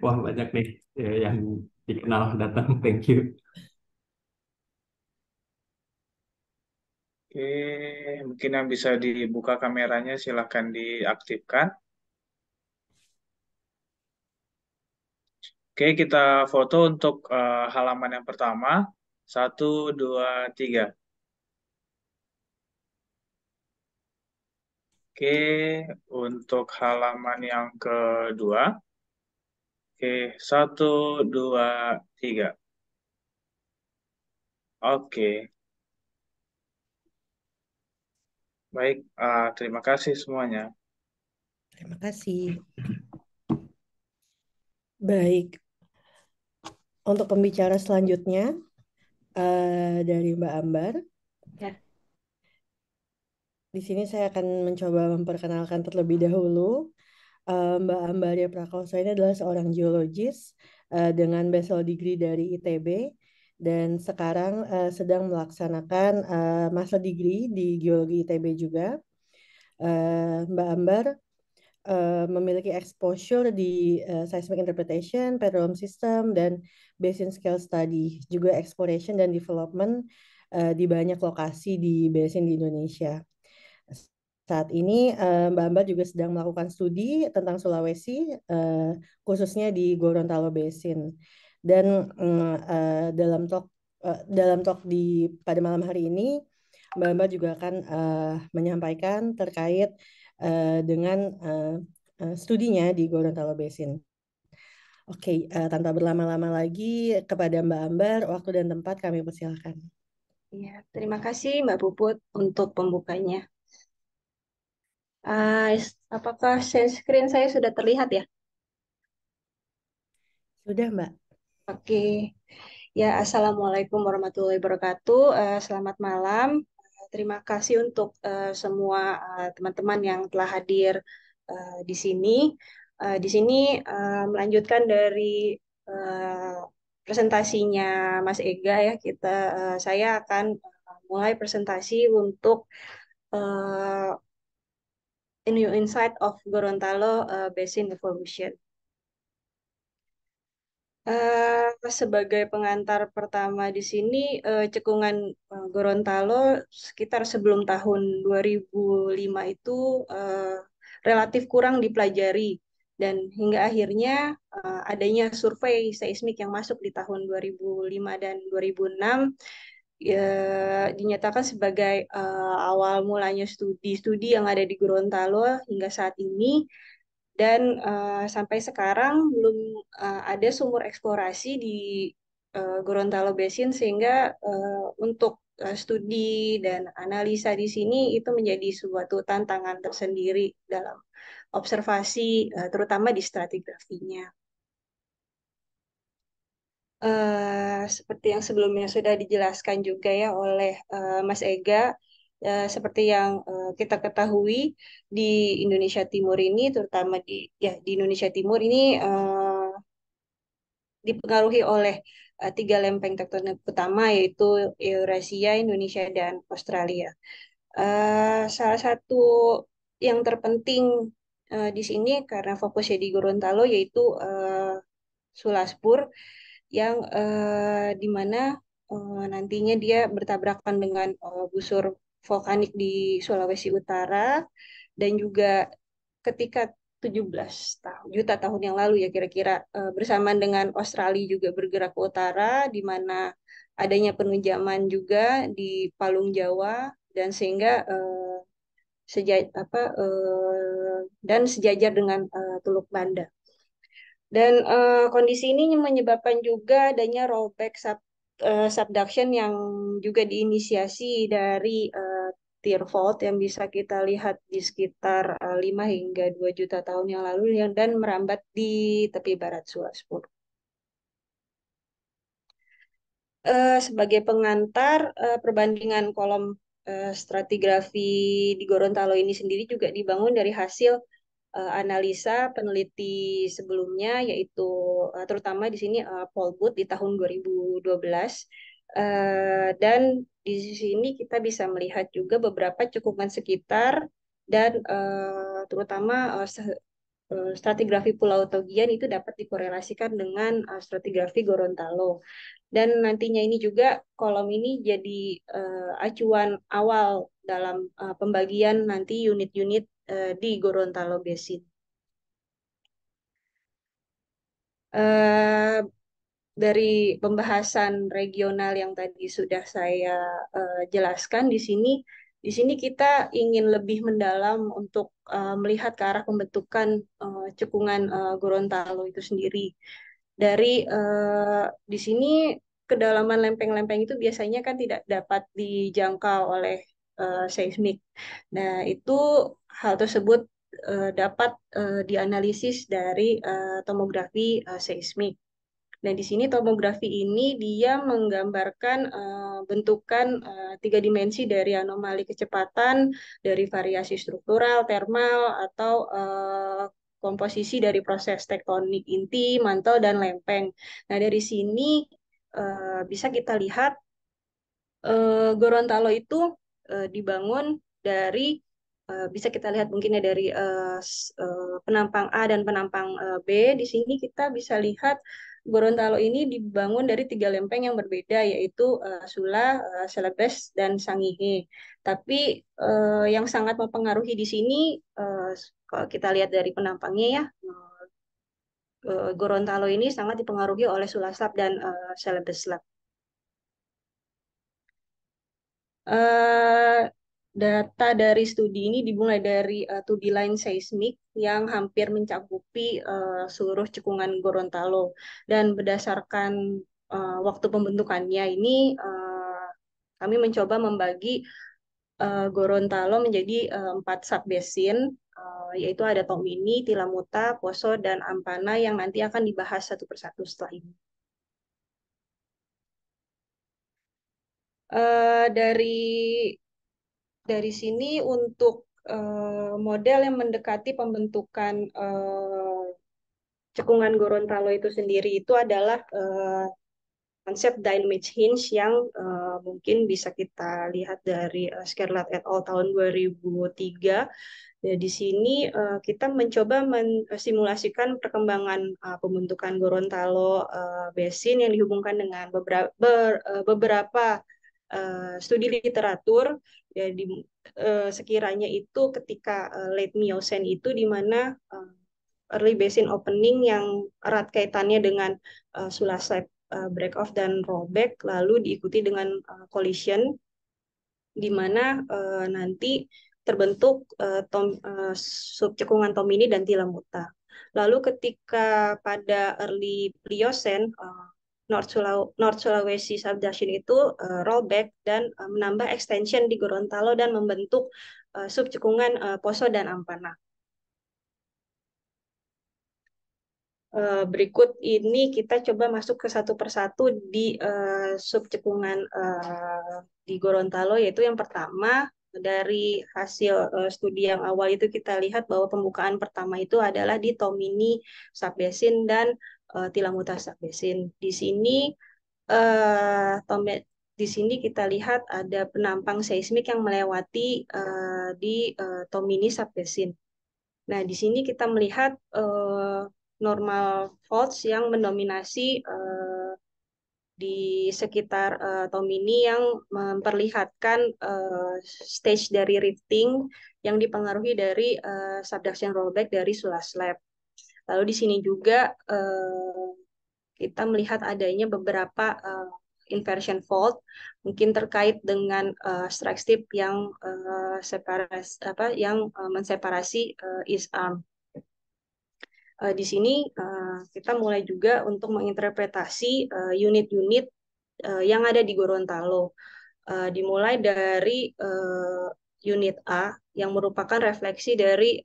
Wah, banyak nih yang dikenal datang. Thank you. Oke, mungkin yang bisa dibuka kameranya silakan diaktifkan. Oke, kita foto untuk halaman yang pertama. 1, 2, 3. Oke, untuk halaman yang kedua. Oke, 1, 2, 3. Oke, baik. Terima kasih semuanya. Terima kasih. Baik. Untuk pembicara selanjutnya dari Mbak Ambar. Ya. Di sini saya akan mencoba memperkenalkan terlebih dahulu. Mbak Ambaria Prakoso ini adalah seorang geologis dengan bachelor degree dari ITB dan sekarang sedang melaksanakan master degree di geologi ITB juga. Mbak Ambar memiliki exposure di seismic interpretation, petroleum system, dan basin scale study, juga exploration dan development di banyak lokasi di basin di Indonesia. Saat ini Mbak Ambar juga sedang melakukan studi tentang Sulawesi, khususnya di Gorontalo Basin. Dan dalam talk di pada malam hari ini, Mbak Ambar juga akan menyampaikan terkait dengan studinya di Gorontalo Basin. Oke, tanpa berlama-lama lagi kepada Mbak Ambar, waktu dan tempat kami persilakan. Ya, terima kasih Mbak Puput untuk pembukanya. Apakah share screen saya sudah terlihat ya? Sudah, Mbak. Oke. Ya, Assalamualaikum warahmatullahi wabarakatuh. Selamat malam. Terima kasih untuk semua teman-teman yang telah hadir di sini. Di sini melanjutkan dari presentasinya Mas Ega ya. Saya akan mulai presentasi untuk A New Insight of Gorontalo Basin Evolution. Sebagai pengantar pertama di sini, cekungan Gorontalo sekitar sebelum tahun 2005 itu relatif kurang dipelajari, dan hingga akhirnya adanya survei seismik yang masuk di tahun 2005 dan 2006 dinyatakan sebagai awal mulanya studi-studi yang ada di Gorontalo hingga saat ini. Dan sampai sekarang belum ada sumur eksplorasi di Gorontalo Basin, sehingga untuk studi dan analisa di sini itu menjadi suatu tantangan tersendiri dalam observasi, terutama di stratigrafinya. Seperti yang sebelumnya sudah dijelaskan juga ya oleh Mas Ega, seperti yang kita ketahui di Indonesia Timur ini, terutama di Indonesia Timur ini dipengaruhi oleh tiga lempeng tektonik utama, yaitu Eurasia, Indonesia, dan Australia. Salah satu yang terpenting di sini karena fokusnya di Gorontalo yaitu Sulaspur, yang di mana nantinya dia bertabrakan dengan busur vulkanik di Sulawesi Utara, dan juga ketika 17 juta tahun yang lalu ya kira-kira, bersamaan dengan Australia juga bergerak ke utara, di mana adanya penunjaman juga di Palung Jawa, dan sehingga dan sejajar dengan Teluk Banda. Dan kondisi ini menyebabkan juga adanya rollback subduction yang juga diinisiasi dari tear fault yang bisa kita lihat di sekitar 5 hingga 2 juta tahun yang lalu, dan merambat di tepi barat Sulaspur. Sebagai pengantar, perbandingan kolom stratigrafi di Gorontalo ini sendiri juga dibangun dari hasil analisa peneliti sebelumnya, yaitu terutama di sini Paul Booth di tahun 2012. Dan di sini kita bisa melihat juga beberapa cekungan sekitar, dan terutama stratigrafi Pulau Togian itu dapat dikorelasikan dengan stratigrafi Gorontalo. Dan nantinya ini juga kolom ini jadi acuan awal dalam pembagian nanti unit-unit di Gorontalo Basin. Dari pembahasan regional yang tadi sudah saya jelaskan di sini kita ingin lebih mendalam untuk melihat ke arah pembentukan cekungan Gorontalo itu sendiri. Dari di sini kedalaman lempeng-lempeng itu biasanya kan tidak dapat dijangkau oleh seismik. Nah, itu hal tersebut dapat dianalisis dari tomografi seismik. Nah, di sini tomografi ini dia menggambarkan bentukan tiga dimensi dari anomali kecepatan, dari variasi struktural, termal, atau komposisi dari proses tektonik inti, mantel, dan lempeng. Nah, dari sini bisa kita lihat Gorontalo itu dibangun dari bisa kita lihat mungkin ya dari penampang A dan penampang B. Di sini kita bisa lihat Gorontalo ini dibangun dari tiga lempeng yang berbeda, yaitu Sula, Celebes, dan Sangihe. Tapi yang sangat mempengaruhi di sini, kalau kita lihat dari penampangnya ya, Gorontalo ini sangat dipengaruhi oleh Sula Slab dan Celebes Slab. Data dari studi ini dimulai dari 2D line seismik yang hampir mencakupi seluruh cekungan Gorontalo, dan berdasarkan waktu pembentukannya ini kami mencoba membagi Gorontalo menjadi 4 subbasin, yaitu ada Tomini, Tilamuta, Poso, dan Ampana, yang nanti akan dibahas satu persatu setelah ini. Dari sini untuk model yang mendekati pembentukan cekungan Gorontalo itu sendiri itu adalah konsep dynamic hinge yang mungkin bisa kita lihat dari Skerlat et al. Tahun 2003, Ya, di sini kita mencoba mensimulasikan perkembangan pembentukan Gorontalo Basin yang dihubungkan dengan beberapa studi literatur. Jadi sekiranya itu ketika late Miocene itu di mana early basin opening yang erat kaitannya dengan Sula Slab break off dan rollback, lalu diikuti dengan collision di mana nanti terbentuk subcekungan Tomini dan Tilamuta. Lalu ketika pada early Pliocene, North Sulawesi subduction itu rollback dan menambah extension di Gorontalo dan membentuk subcekungan Poso dan Ampana. Berikut ini kita coba masuk ke satu persatu di subcekungan di Gorontalo, yaitu yang pertama dari hasil studi yang awal itu kita lihat bahwa pembukaan pertama itu adalah di Tomini Subbasin dan Tilamuta Subbasin. Di sini kita lihat ada penampang seismik yang melewati di Tomini Subbasin. Nah, di sini kita melihat normal faults yang mendominasi di sekitar Tomini yang memperlihatkan stage dari rifting yang dipengaruhi dari subduction rollback dari Sula Slab. Lalu di sini juga kita melihat adanya beberapa inversion fault, mungkin terkait dengan strike slip yang menseparasi east arm. Di sini kita mulai juga untuk menginterpretasi unit-unit yang ada di Gorontalo. Dimulai dari unit A yang merupakan refleksi dari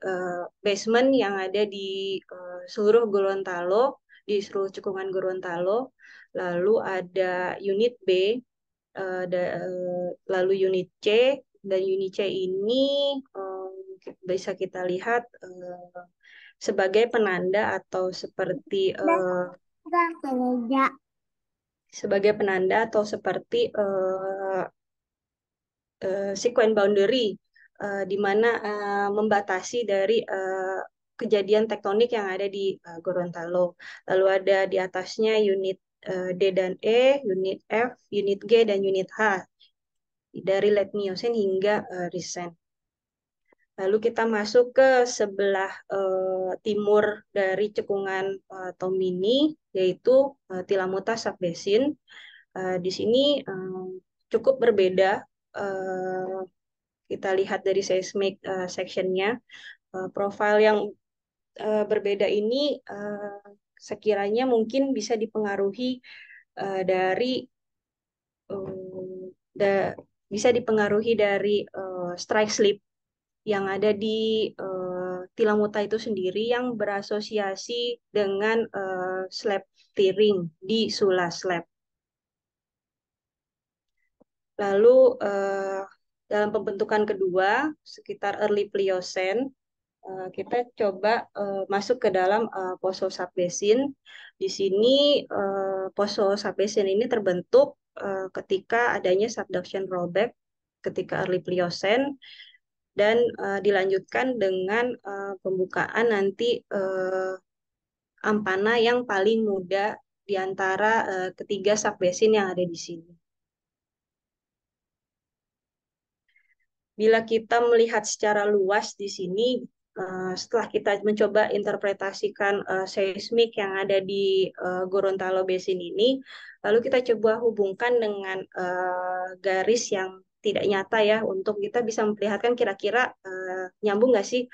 basement yang ada di seluruh Gorontalo, di seluruh cekungan Gorontalo. Lalu ada unit B, lalu unit C, dan unit C ini bisa kita lihat sebagai penanda atau seperti sequence boundary di mana membatasi dari kejadian tektonik yang ada di Gorontalo. Lalu ada di atasnya unit D dan E, unit F, unit G, dan unit H dari late Miocene hingga Recent. Lalu kita masuk ke sebelah timur dari cekungan Tomini, yaitu Tilamuta Subbasin. Di sini cukup berbeda. Kita lihat dari seismic sectionnya. Profil yang berbeda ini sekiranya mungkin bisa dipengaruhi dari strike slip yang ada di Tilamuta itu sendiri yang berasosiasi dengan slab tearing di Sula Slab. Lalu dalam pembentukan kedua sekitar early Pliocene, kita coba masuk ke dalam Poso Subbasin. Di sini Poso Subbasin ini terbentuk ketika adanya subduction rollback ketika early Pliocene, dan dilanjutkan dengan pembukaan nanti Ampana yang paling muda di antara ketiga subbasin yang ada di sini. Bila kita melihat secara luas di sini, setelah kita mencoba interpretasikan seismik yang ada di Gorontalo Basin ini, lalu kita coba hubungkan dengan garis yang tidak nyata ya, untuk kita bisa memperlihatkan kira-kira nyambung nggak sih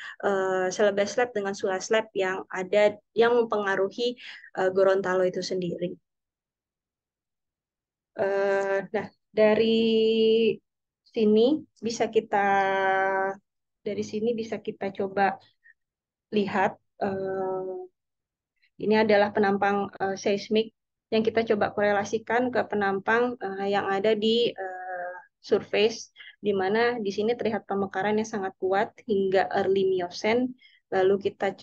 Selebes Slab dengan Sula Slab yang ada yang mempengaruhi Gorontalo itu sendiri. Nah, dari sini bisa kita coba lihat ini adalah penampang seismik yang kita coba korelasikan ke penampang yang ada di surface, di mana di sini terlihat pemekaran yang sangat kuat hingga early Miocene. Lalu kita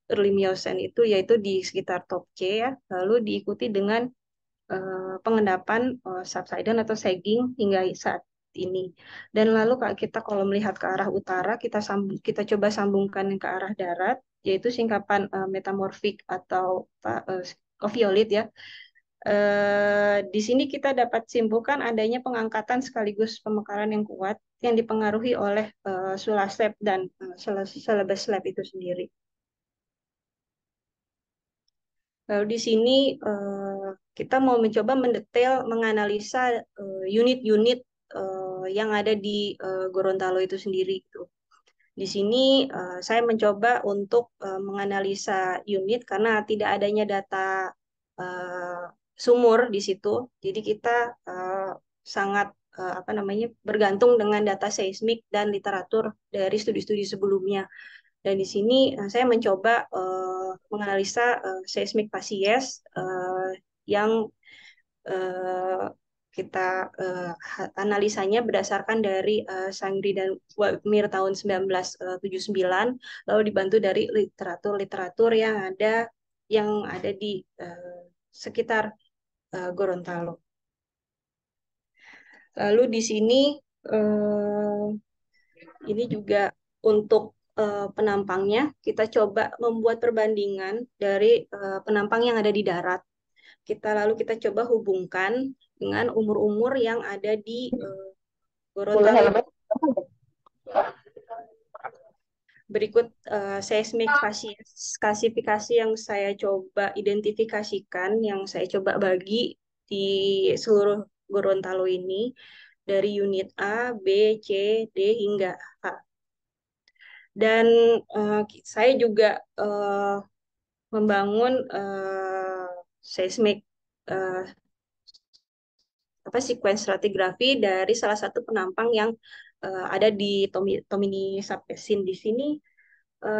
early Miocene itu yaitu di sekitar top C ya, lalu diikuti dengan pengendapan subsidence atau sagging hingga saat ini. Dan lalu kita kalau melihat ke arah utara, kita coba sambungkan ke arah darat, yaitu singkapan metamorfik atau oviolit ya. Di sini kita dapat simpulkan adanya pengangkatan sekaligus pemekaran yang kuat yang dipengaruhi oleh Sula slab dan Celebes slab itu sendiri. Lalu di sini kita mau mencoba mendetail menganalisa unit-unit yang ada di Gorontalo itu sendiri. Gitu. Di sini saya mencoba untuk menganalisa unit karena tidak adanya data sumur di situ. Jadi kita sangat bergantung dengan data seismik dan literatur dari studi-studi sebelumnya. Dan di sini saya mencoba menganalisa seismik Pasies yang kita analisanya berdasarkan dari Sangri dan Wagmir tahun 1979, lalu dibantu dari literatur-literatur yang ada di sekitar Gorontalo. Lalu di sini ini juga untuk penampangnya kita coba membuat perbandingan dari penampang yang ada di darat. Lalu kita coba hubungkan dengan umur-umur yang ada di Gorontalo. Berikut seismik klasifikasi yang saya coba identifikasikan, yang saya coba bagi di seluruh Gorontalo ini dari unit A, B, C, D hingga H. Dan saya juga membangun seismik sequence stratigraphy dari salah satu penampang yang ada di Tomini Subbasin. Di sini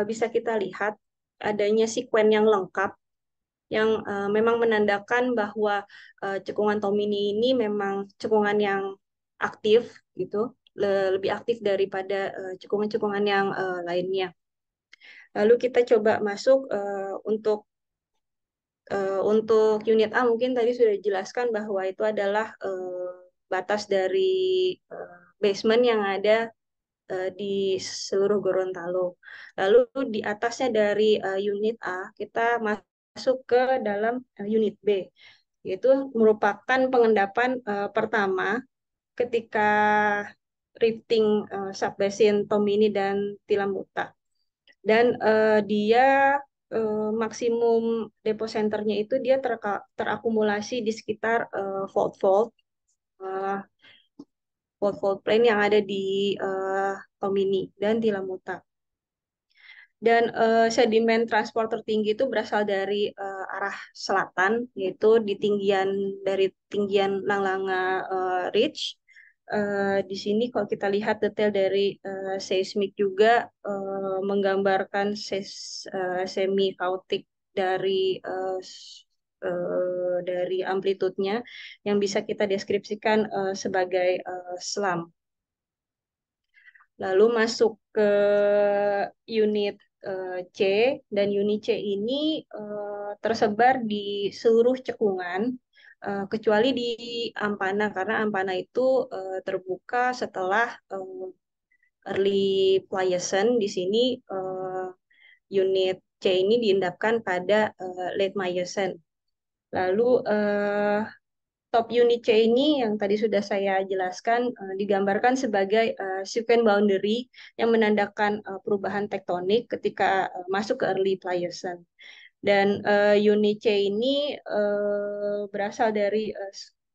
bisa kita lihat adanya sekuen yang lengkap yang memang menandakan bahwa cekungan Tomini ini memang cekungan yang aktif gitu, lebih aktif daripada cekungan-cekungan yang lainnya. Lalu kita coba masuk untuk unit A mungkin tadi sudah dijelaskan bahwa itu adalah batas dari basement yang ada di seluruh Gorontalo. Lalu di atasnya dari unit A kita masuk ke dalam unit B, yaitu merupakan pengendapan pertama ketika rifting subbasin Tomini dan Tilamuta. Dan dia maksimum depo centernya itu dia terakumulasi di sekitar fault plane yang ada di Tomini dan Tilamuta. Dan sedimen transport tertinggi itu berasal dari arah selatan, yaitu dari tinggian Langlanga Ridge. Di sini kalau kita lihat detail dari seismik juga menggambarkan semi kautik dari amplitudenya yang bisa kita deskripsikan sebagai slam. Lalu masuk ke unit C, dan unit C ini tersebar di seluruh cekungan kecuali di Ampana, karena Ampana itu terbuka setelah early Pliocene. Di sini unit C ini diendapkan pada late Miocene. Lalu top unit C ini yang tadi sudah saya jelaskan digambarkan sebagai sequence boundary yang menandakan perubahan tektonik ketika masuk ke early Pliocene. Dan unit C ini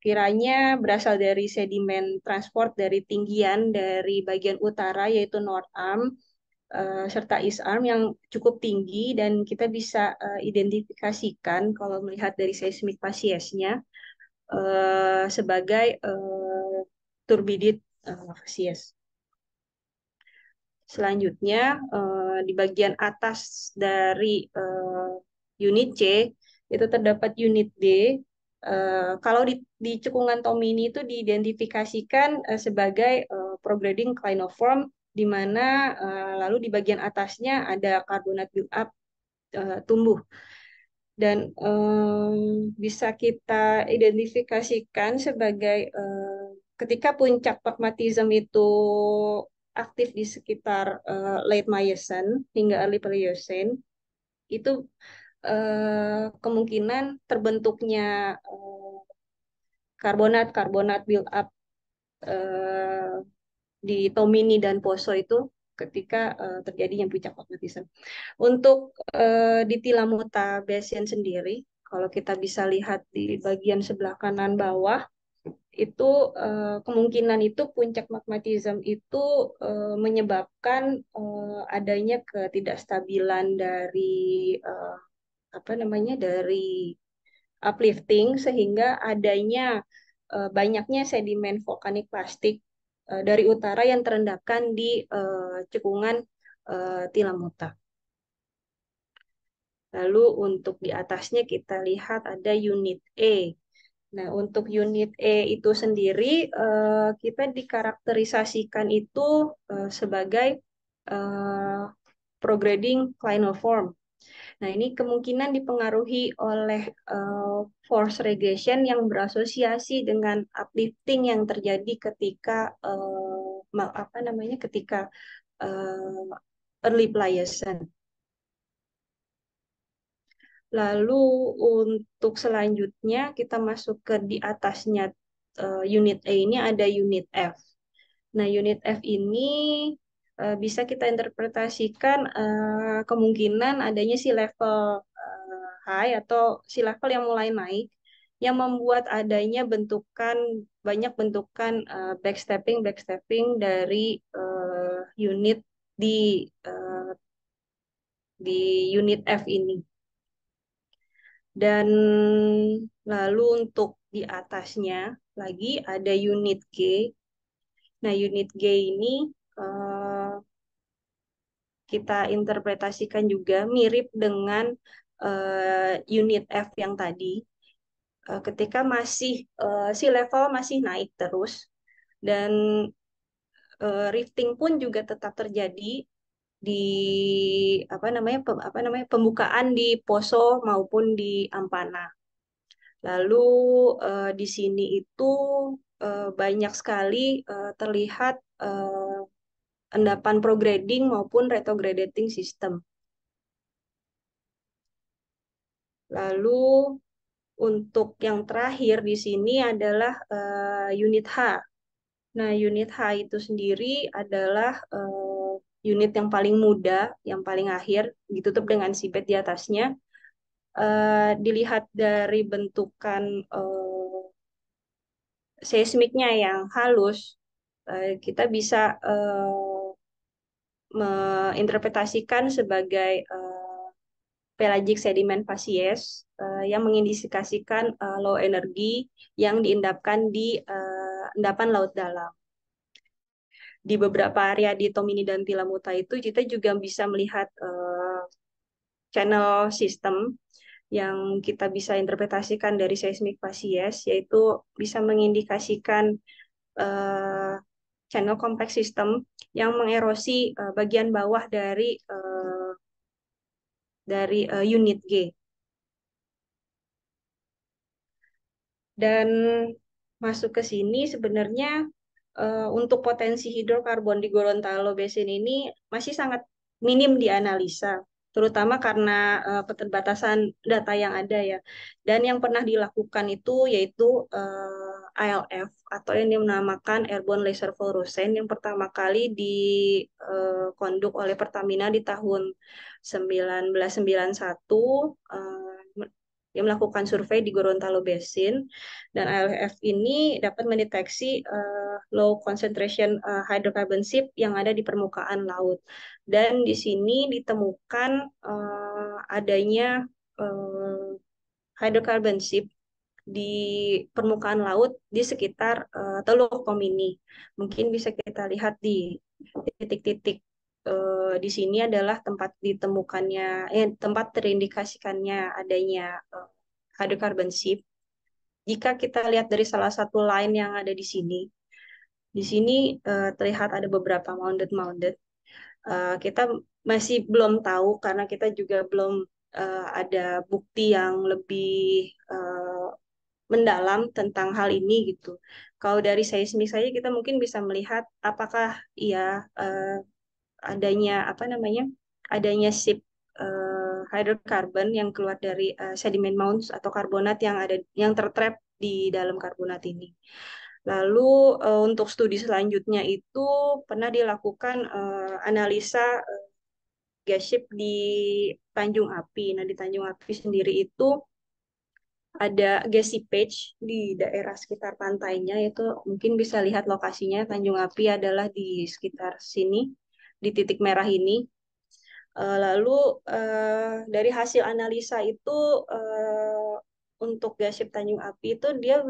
kiranya berasal dari sedimen transport dari tinggian dari bagian utara yaitu North Arm serta East Arm yang cukup tinggi, dan kita bisa identifikasikan kalau melihat dari seismik Pasiesnya sebagai turbidit Pasies. Selanjutnya di bagian atas dari unit C itu terdapat unit D. Kalau di cekungan Tomini itu diidentifikasikan sebagai prograding clinoform, di mana lalu di bagian atasnya ada karbonat build-up tumbuh. Dan bisa kita identifikasikan sebagai ketika puncak pragmatism itu aktif di sekitar late Miocene hingga early Pliocene, itu kemungkinan terbentuknya karbonat build up di Tomini dan Poso itu ketika terjadinya puncak magmatisme. Untuk di Tilamuta Basin sendiri, kalau kita bisa lihat di bagian sebelah kanan bawah, itu kemungkinan itu puncak magmatisme itu menyebabkan adanya ketidakstabilan dari uh, apa namanya dari uplifting sehingga adanya banyaknya sedimen vulkanik plastik dari utara yang terendapkan di cekungan Tilamuta. Lalu untuk di atasnya kita lihat ada unit E. Nah, untuk unit E itu sendiri kita dikarakterisasikan itu sebagai prograding clinoform. Nah, ini kemungkinan dipengaruhi oleh force regression yang berasosiasi dengan uplifting yang terjadi ketika ketika early Pliocene. Lalu untuk selanjutnya kita masuk ke di atasnya unit E ini ada unit F. Nah, unit F ini bisa kita interpretasikan kemungkinan adanya si level high atau si level yang mulai naik yang membuat adanya banyak bentukan backstepping dari unit di uh, di unit F ini. Dan lalu untuk di atasnya lagi ada unit G. Nah, unit G ini kita interpretasikan juga mirip dengan unit F yang tadi. Ketika si level masih naik terus dan rifting pun juga tetap terjadi di pembukaan di Poso maupun di Ampana. Lalu di sini itu banyak sekali terlihat endapan prograding maupun retrogradating system. Lalu untuk yang terakhir di sini adalah unit H. Nah, unit H itu sendiri adalah unit yang paling muda, yang paling akhir, ditutup dengan seabed di atasnya. Dilihat dari bentukan seismiknya yang halus, kita bisa menginterpretasikan sebagai pelagic sediment facies yang mengindikasikan low energy yang diendapkan di endapan laut dalam. Di beberapa area di Tomini dan Tilamuta itu kita juga bisa melihat channel system yang kita bisa interpretasikan dari seismic facies, yaitu bisa mengindikasikan channel compact system yang mengerosi bagian bawah dari unit G. Dan masuk ke sini sebenarnya untuk potensi hidrokarbon di Gorontalo Basin ini masih sangat minim dianalisa, terutama karena keterbatasan data yang ada ya. Dan yang pernah dilakukan itu yaitu ALF atau yang dinamakan Airborne Laser Fluorescence yang pertama kali dikonduk oleh Pertamina di tahun 1991. Dia melakukan survei di Gorontalo Basin dan ALF ini dapat mendeteksi low concentration hydrocarbon ship yang ada di permukaan laut. Dan di sini ditemukan adanya hydrocarbon ship di permukaan laut di sekitar Teluk Tomini. Mungkin bisa kita lihat di titik-titik di sini adalah tempat terindikasikannya adanya hydrocarbon ship. Jika kita lihat dari salah satu line yang ada di sini terlihat ada beberapa mounded. Kita masih belum tahu karena kita juga belum ada bukti yang lebih mendalam tentang hal ini gitu. Kalau dari seismik saja kita mungkin bisa melihat apakah ya adanya apa namanya adanya ship hydrocarbon yang keluar dari sedimen mounds atau karbonat yang tertrap di dalam karbonat ini. Lalu untuk studi selanjutnya itu pernah dilakukan analisa gas ship di Tanjung Api. Nah, di Tanjung Api sendiri itu ada gas seepage di daerah sekitar pantainya, itu mungkin bisa lihat lokasinya. Tanjung Api adalah di sekitar sini, di titik merah ini. Lalu dari hasil analisa itu untuk gas ship Tanjung Api itu dia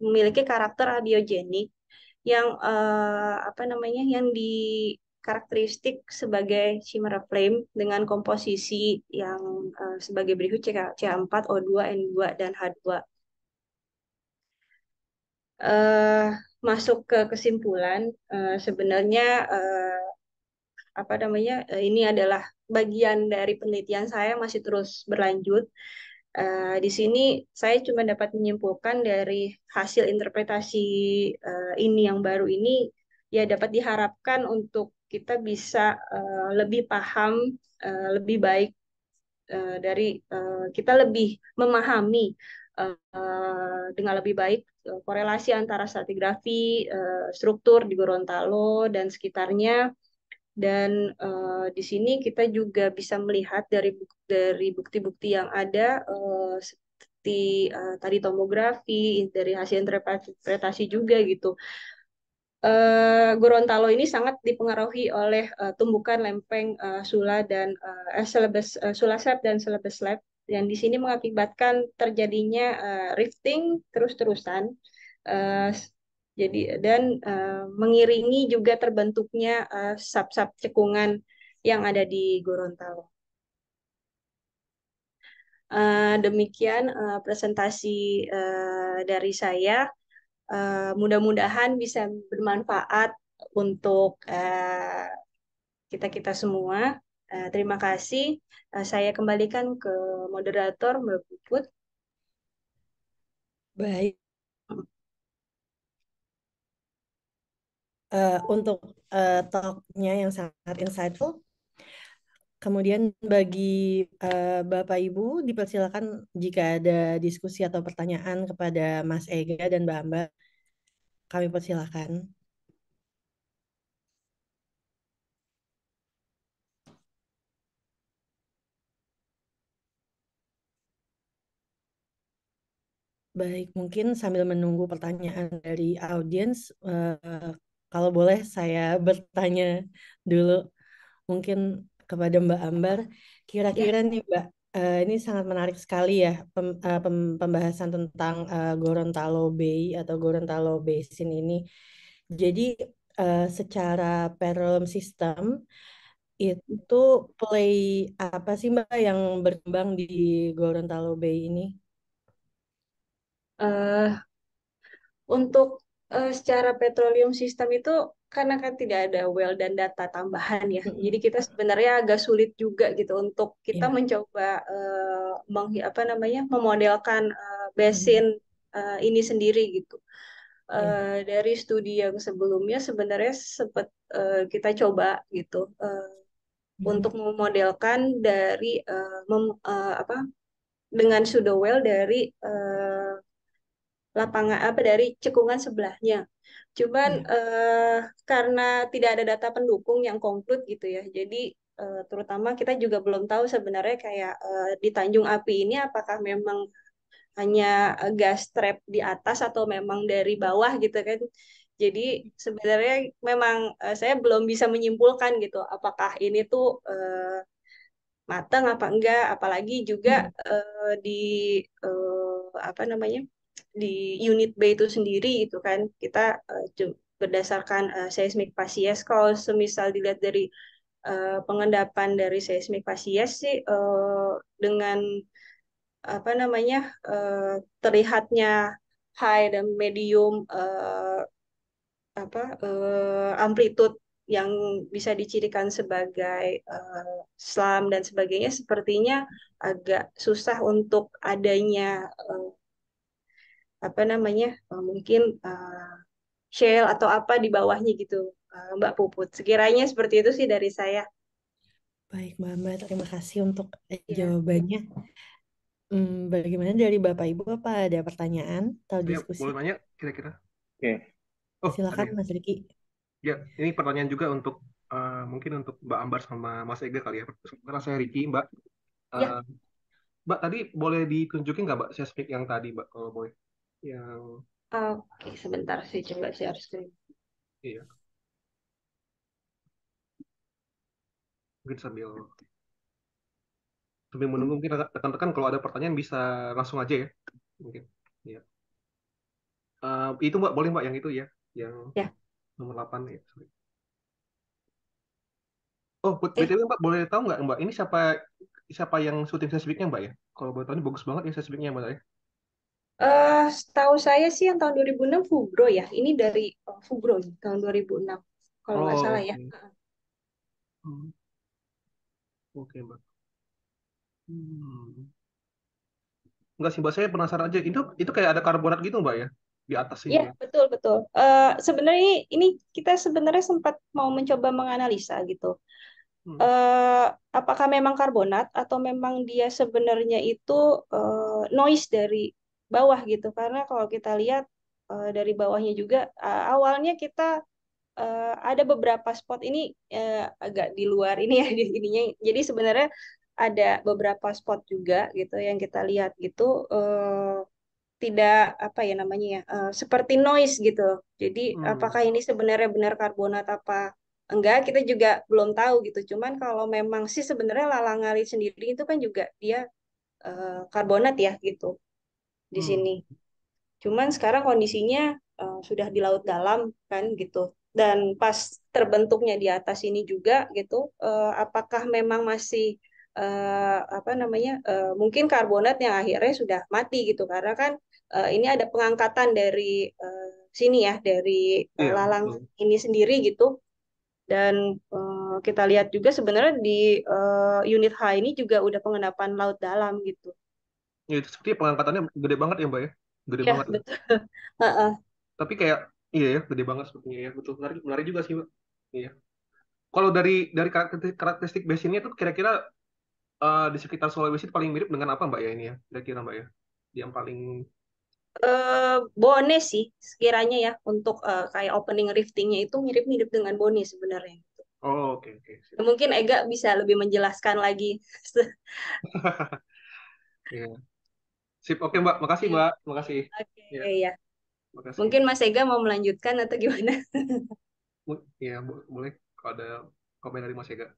memiliki karakter abiogenik yang apa namanya yang di karakteristik sebagai chimera flame dengan komposisi yang sebagai berikut CH4, O2, N2, dan H2. Eh, Masuk ke kesimpulan, sebenarnya apa namanya ini adalah bagian dari penelitian saya masih terus berlanjut. Di sini saya cuma dapat menyimpulkan dari hasil interpretasi ini yang baru ini, ya dapat diharapkan untuk kita bisa lebih paham, lebih baik kita lebih memahami dengan lebih baik korelasi antara stratigrafi, struktur di Gorontalo dan sekitarnya. Dan di sini kita juga bisa melihat dari bukti-bukti yang ada, seperti tadi tomografi, dari hasil interpretasi juga gitu. Gorontalo ini sangat dipengaruhi oleh tumbukan lempeng Sula dan Sula slab dan Celebes slab, yang di sini mengakibatkan terjadinya rifting terus-terusan. Uh, jadi dan mengiringi juga terbentuknya sub-sub cekungan yang ada di Gorontalo. Demikian presentasi dari saya. Mudah-mudahan bisa bermanfaat untuk kita-kita semua. Terima kasih. Saya kembalikan ke moderator, Mbak Puput. Baik. Untuk talk-nya yang sangat insightful. Kemudian bagi Bapak Ibu dipersilakan jika ada diskusi atau pertanyaan kepada Mas Ega dan Mbak Ambar, kami persilakan. Baik, mungkin sambil menunggu pertanyaan dari audiens, kalau boleh saya bertanya dulu mungkin kepada Mbak Ambar. Kira-kira nih Mbak, ini sangat menarik sekali ya pembahasan tentang Gorontalo Bay atau Gorontalo Basin ini. Jadi secara petroleum system itu play apa sih Mbak yang berkembang di Gorontalo Bay ini? Uh, Untuk secara petroleum system itu karena kan tidak ada well dan data tambahan ya. Jadi kita sebenarnya agak sulit juga gitu untuk kita Iya. mencoba apa namanya memodelkan basin ini sendiri gitu. Iya. Dari studi yang sebelumnya sebenarnya sempat kita coba gitu untuk memodelkan dari apa dengan pseudo well dari lapangan apa dari cekungan sebelahnya. Cuman karena tidak ada data pendukung yang konkret gitu ya. Jadi terutama kita juga belum tahu sebenarnya kayak di Tanjung Api ini apakah memang hanya gas trap di atas atau memang dari bawah gitu kan. Jadi sebenarnya memang saya belum bisa menyimpulkan gitu apakah ini tuh matang apa enggak, apalagi juga di apa namanya di unit B itu sendiri itu kan kita berdasarkan seismik facies, kalau semisal dilihat dari pengendapan dari seismik facies sih dengan apa namanya terlihatnya high dan medium amplitude yang bisa dicirikan sebagai slam dan sebagainya, sepertinya agak susah untuk adanya apa namanya mungkin shale atau apa di bawahnya gitu, Mbak Puput. Sekiranya seperti itu sih dari saya. Baik, Mbak, terima kasih untuk Ya. jawabannya. Bagaimana dari Bapak Ibu, apa ada pertanyaan atau Saya diskusi? boleh nanya kira-kira? Oke. Oh, Silakan, ada ya. Mas Riki. Ya, ini pertanyaan juga untuk mungkin untuk Mbak Ambar sama Mas Ega kali ya. Karena saya Ricky, Mbak. Ya, Eh, Mbak tadi boleh ditunjukin nggak Mbak seismik yang tadi Mbak kalau boleh? Yang oke, sebentar sih coba share screen. iya, mungkin sambil sambil menunggu mungkin rekan-rekan kalau ada pertanyaan bisa langsung aja ya. Mungkin. Iya. Itu Mbak boleh Mbak yang itu ya, yang Ya, nomor 8 ya. Sorry. Oh, oke. BTW Mbak boleh tahu nggak Mbak ini siapa siapa yang syuting seismiknya Mbak ya? Kalau boleh tahu ini bagus banget ya seismiknya Mbak ya. Setahu saya sih yang tahun 2006 Fugro ya. Ini dari Fugro nih, tahun 2006 kalau nggak Oh, salah ya. oke. Hmm, oke Mbak. Hmm. Enggak sih Mbak, saya penasaran aja. Itu kayak ada karbonat gitu Mbak ya di atas Ya, ininya. betul betul. Sebenarnya ini kita sebenarnya sempat mau mencoba menganalisa gitu. Hmm. eh, Apakah memang karbonat atau memang dia sebenarnya itu noise dari bawah gitu? Karena kalau kita lihat dari bawahnya juga awalnya kita ada beberapa spot ini agak di luar ini ya di ininya. Jadi sebenarnya ada beberapa spot juga gitu yang kita lihat gitu tidak apa ya namanya ya seperti noise gitu. Jadi apakah Hmm. ini sebenarnya benar karbonat apa enggak kita juga belum tahu gitu. Cuman kalau memang sih sebenarnya lalang ngalit sendiri itu kan juga dia karbonat ya gitu di sini. Hmm. Cuman sekarang kondisinya sudah di laut dalam kan gitu. Dan pas terbentuknya di atas ini juga gitu, apakah memang masih apa namanya mungkin karbonat yang akhirnya sudah mati gitu karena kan ini ada pengangkatan dari sini ya dari Iya, lalang betul. ini sendiri gitu. Dan kita lihat juga sebenarnya di unit H ini juga udah pengendapan laut dalam gitu. Ya, itu seperti pengangkatannya gede banget ya Mbak ya. Gede Ya banget ya. betul. Heeh. Tapi kayak iya ya, gede banget sepertinya ya. Betul. Menarik, menarik juga sih Mbak. Iya. Kalau dari karakteristik basinnya itu kira-kira di sekitar Sulawesi itu paling mirip dengan apa Mbak ya ini ya? Kira-kira Mbak ya. Yang paling Bone sih sekiranya ya untuk kayak opening riftingnya itu mirip-mirip dengan Bone sebenarnya. oh, oke oke. Sip. Mungkin Ega bisa lebih menjelaskan lagi. Iya. Sip, oke Mbak. Makasih Oke, Mbak. Makasih. oke Ya, ya. makasih. Mungkin Mas Ega mau melanjutkan atau gimana? Iya, boleh kalau ada komen dari Mas Ega.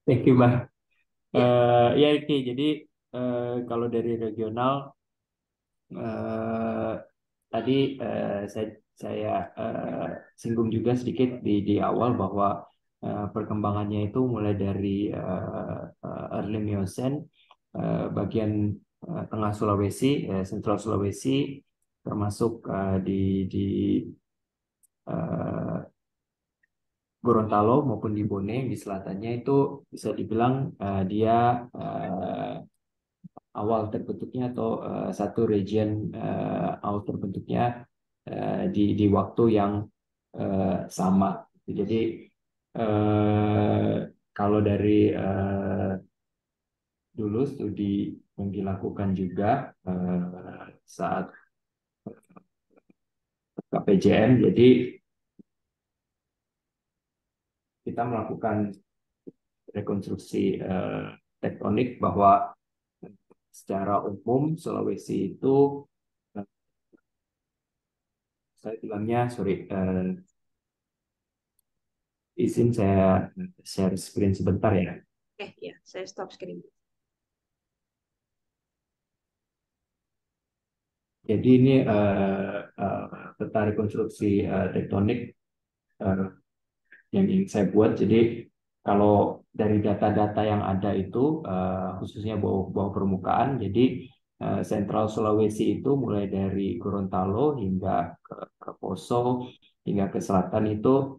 Thank you, Mbak. Ya, Ya, oke. Jadi kalau dari regional eh, tadi saya singgung juga sedikit di awal bahwa perkembangannya itu mulai dari early Miocene, bagian tengah Sulawesi, Central Sulawesi, termasuk di eh, Gorontalo maupun di Bone di selatannya itu bisa dibilang dia eh, awal terbentuknya atau satu region awal terbentuknya di waktu yang sama. Jadi kalau dari dulu studi yang dilakukan juga saat KPJM, jadi kita melakukan rekonstruksi tektonik bahwa secara umum Sulawesi itu eh, saya bilangnya sorry izin saya share screen sebentar ya. oke ya, saya stop screen. Jadi ini peta rekonstruksi tektonik eh, yang ingin saya buat. Jadi kalau dari data-data yang ada itu khususnya bawah permukaan, jadi Sentral Sulawesi itu mulai dari Gorontalo hingga ke Poso hingga ke selatan itu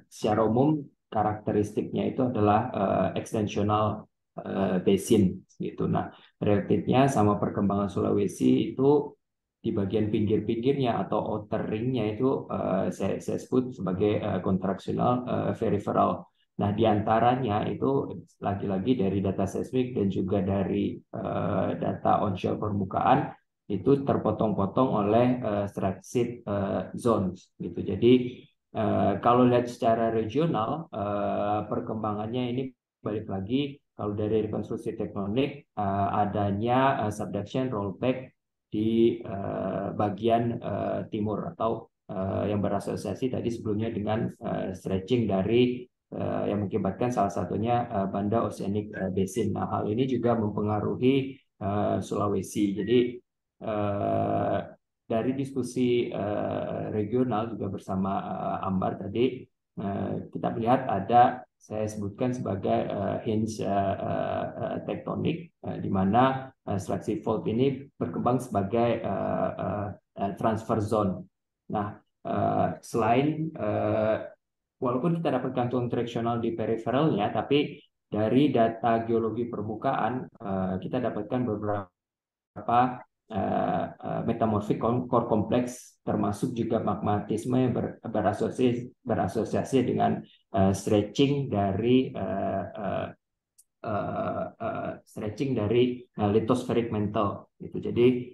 secara umum karakteristiknya itu adalah ekstensional basin gitu. Nah, relatifnya sama perkembangan Sulawesi itu di bagian pinggir-pinggirnya atau outer ringnya itu saya sebut sebagai kontraksional peripheral. Nah, di antaranya itu lagi-lagi dari data seismik dan juga dari data onshore permukaan itu terpotong-potong oleh stratigraphic zones gitu. Jadi kalau lihat secara regional perkembangannya ini balik lagi kalau dari rekonstruksi tektonik adanya subduction rollback di bagian timur atau yang berasosiasi tadi sebelumnya dengan stretching dari yang mengakibatkan salah satunya Banda Oceanic Basin. Nah, hal ini juga mempengaruhi Sulawesi. Jadi dari diskusi regional juga bersama Ambar tadi kita melihat ada saya sebutkan sebagai hinge tektonik di mana structure fault ini berkembang sebagai transfer zone. Nah, selain walaupun kita dapat gantung tractional di periferalnya, tapi dari data geologi permukaan kita dapatkan beberapa metamorfik core kompleks termasuk juga magmatisme yang berasosiasi dengan stretching dari lithospheric mantle gitu. Jadi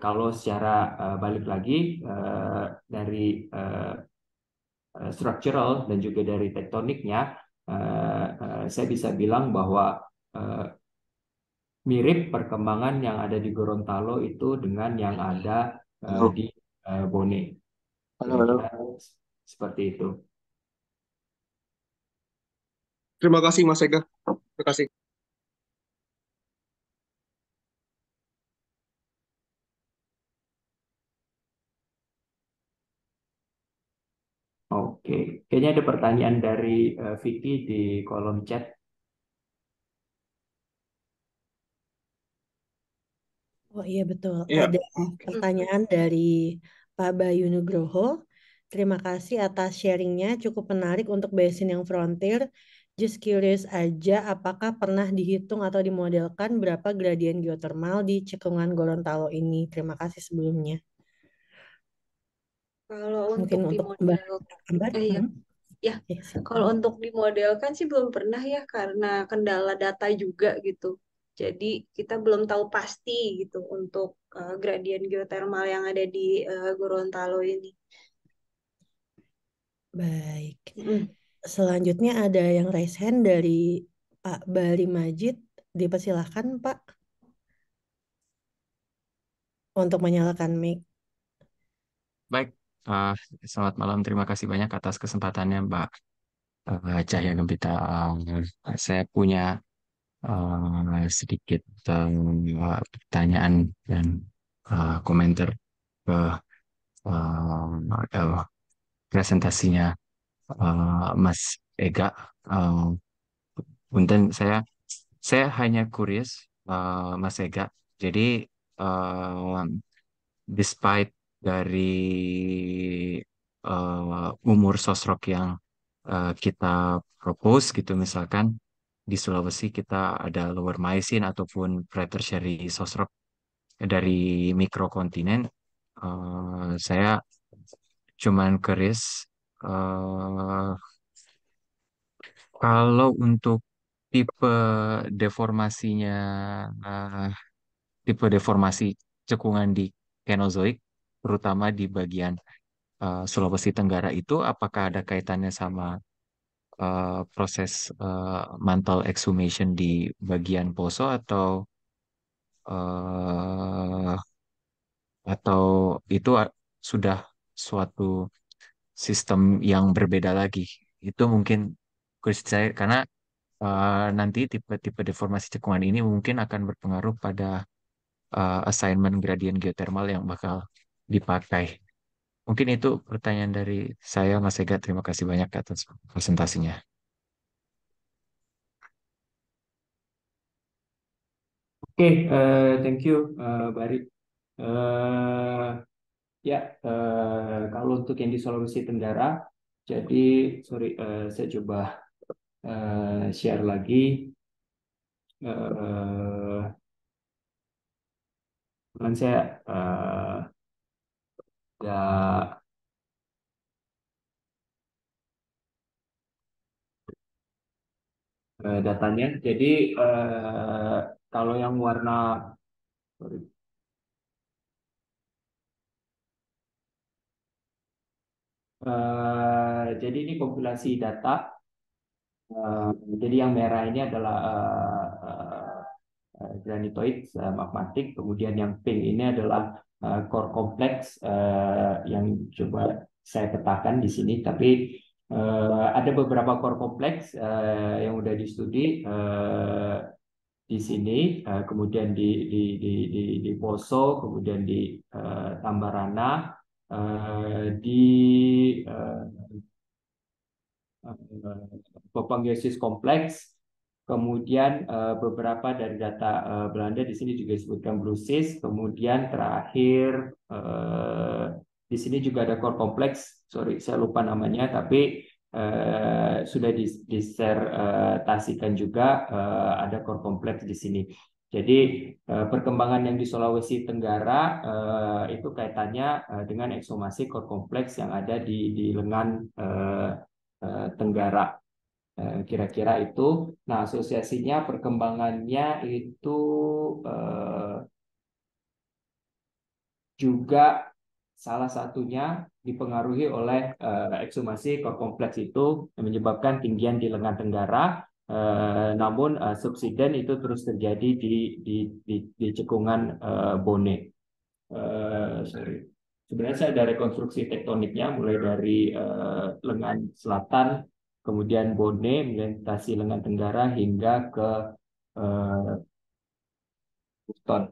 kalau secara balik lagi dari structural dan juga dari tektoniknya saya bisa bilang bahwa mirip perkembangan yang ada di Gorontalo itu dengan yang ada Halo, di Bone. halo. Kira-kira seperti itu. Terima kasih Mas Ega. Terima kasih. Oke, kayaknya ada pertanyaan dari Vicky di kolom chat. Oh iya betul. Iya, Ada pertanyaan dari Pak Bayu Nugroho. Terima kasih atas sharingnya. Cukup menarik untuk basin yang frontier. Just curious aja, apakah pernah dihitung atau dimodelkan berapa gradien geotermal di cekungan Gorontalo ini? Terima kasih sebelumnya. Kalau Mungkin untuk untuk Mbak dimodel, Ambar. ya, ya. Ya, silakan. Kalau untuk dimodelkan sih belum pernah ya karena kendala data juga gitu. Jadi kita belum tahu pasti gitu untuk gradien geotermal yang ada di Gorontalo ini. Baik. Mm. Selanjutnya ada yang raise hand dari Pak Bali Majid. Dipersilahkan Pak untuk menyalakan mic. Baik, eh, selamat malam. Terima kasih banyak atas kesempatannya, Mbak Cahya Gempita. Saya punya sedikit pertanyaan dan komentar ke presentasinya Mas Ega. Punten, saya hanya curious, Mas Ega. Jadi, eh, despite dari umur sosrok yang kita propose gitu misalkan di Sulawesi kita ada Lower Miocene ataupun Pre-Tertiary sosrok dari mikrokontinen. Saya cuman keris kalau untuk tipe deformasinya eh, tipe deformasi cekungan di Kenozoik terutama di bagian Sulawesi Tenggara itu apakah ada kaitannya sama proses mantle exhumation di bagian Poso eh, atau itu sudah suatu sistem yang berbeda lagi. Itu mungkin question saya karena nanti tipe-tipe deformasi cekungan ini mungkin akan berpengaruh pada assignment gradient geothermal yang bakal dipakai. Mungkin itu pertanyaan dari saya, Mas Ega. Terima kasih banyak atas presentasinya. Oke, thank you, Bari. Eh, ya, kalau untuk yang di Sulawesi Tenggara, jadi sorry, saya coba share lagi. eh, kan saya ya datanya. Jadi kalau yang warna sorry, jadi ini kompilasi data. Jadi yang merah ini adalah granitoid magmatik, kemudian yang pink ini adalah core kompleks yang coba saya petakan di sini. Tapi ada beberapa core kompleks yang udah di studi di sini, kemudian di Poso, kemudian di Tambarana, di Popangiosis kompleks, kemudian beberapa dari data Belanda di sini juga disebutkan Bluesis, kemudian terakhir di sini juga ada core kompleks, sorry saya lupa namanya, tapi sudah disertasikan juga ada core kompleks di sini. Jadi perkembangan yang di Sulawesi Tenggara itu kaitannya dengan ekshumasi core kompleks yang ada di lengan Tenggara. Kira-kira itu. Nah, asosiasinya perkembangannya itu juga salah satunya dipengaruhi oleh ekshumasi core kompleks itu yang menyebabkan tinggian di lengan Tenggara. Namun subsiden itu terus terjadi di cekungan Bone. Sorry. Sebenarnya saya ada rekonstruksi tektoniknya mulai dari lengan selatan, kemudian Bone melintasi lengan Tenggara hingga ke Buton.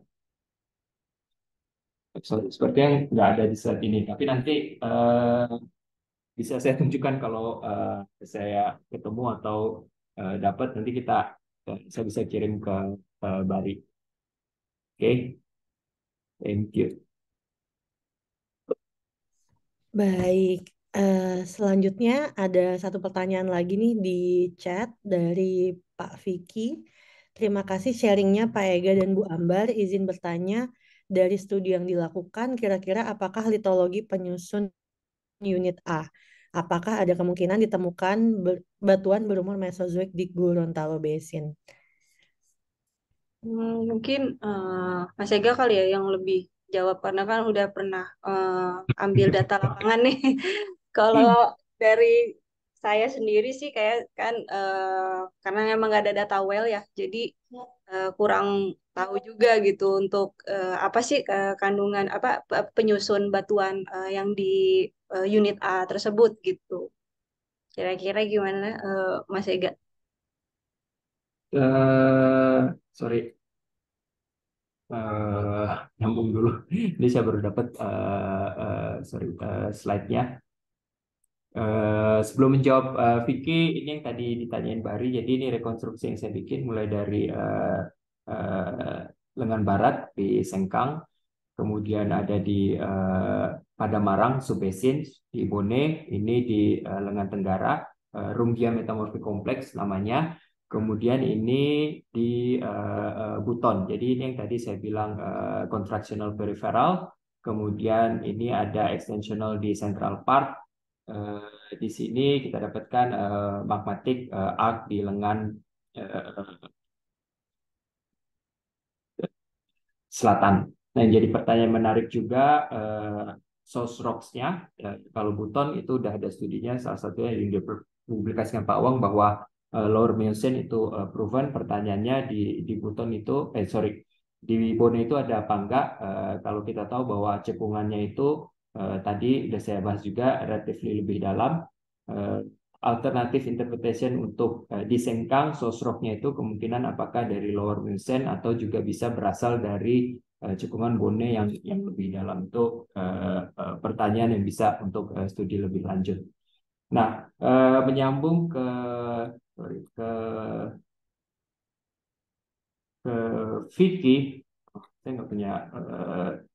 Sepertinya nggak ada di slide ini, tapi nanti bisa saya tunjukkan kalau saya ketemu atau dapat, nanti saya bisa kirim ke Bari. Oke, thank you. Baik, selanjutnya ada satu pertanyaan lagi nih di chat dari Pak Vicky. Terima kasih sharingnya Pak Ega dan Bu Ambar. Izin bertanya, dari studi yang dilakukan, kira-kira apakah litologi penyusun unit A? Apakah ada kemungkinan ditemukan batuan berumur Mesozoik di Gorontalo Basin? Mungkin Mas Ega kali ya yang lebih jawab karena kan udah pernah ambil data lapangan nih. Kalau dari saya sendiri sih kayak kan karena memang nggak ada data well ya, jadi kurang tahu juga gitu untuk apa sih kandungan apa penyusun batuan yang di unit A tersebut gitu. Kira-kira gimana Mas Ega? Sorry, nyambung dulu. Ini saya baru dapat slide-nya. Sebelum menjawab Vicky, ini yang tadi ditanyain Bari, jadi ini rekonstruksi yang saya bikin mulai dari lengan barat di Sengkang, kemudian ada di Padamarang, Subesin, di Bone, ini di lengan Tenggara, Rungia Metamorphic Complex namanya, kemudian ini di Buton. Jadi ini yang tadi saya bilang contractional peripheral, kemudian ini ada extensional di Central Park. Di sini kita dapatkan magmatic arc di lengan selatan. Nah, yang jadi pertanyaan menarik juga source rocks-nya. Kalau Buton itu udah ada studinya, salah satunya yang dipublikasikan Pak Wong bahwa Lower Miocene itu proven. Pertanyaannya di Buton itu, di Bone itu ada apa enggak? Kalau kita tahu bahwa cekungannya itu tadi udah saya bahas juga relatively lebih dalam. Alternatif interpretation untuk di Sengkang source rock-nya itu kemungkinan apakah dari Lower Miocene atau juga bisa berasal dari cekungan Bone yang lebih dalam. Itu pertanyaan yang bisa untuk studi lebih lanjut. Nah, menyambung ke Vicky, saya nggak punya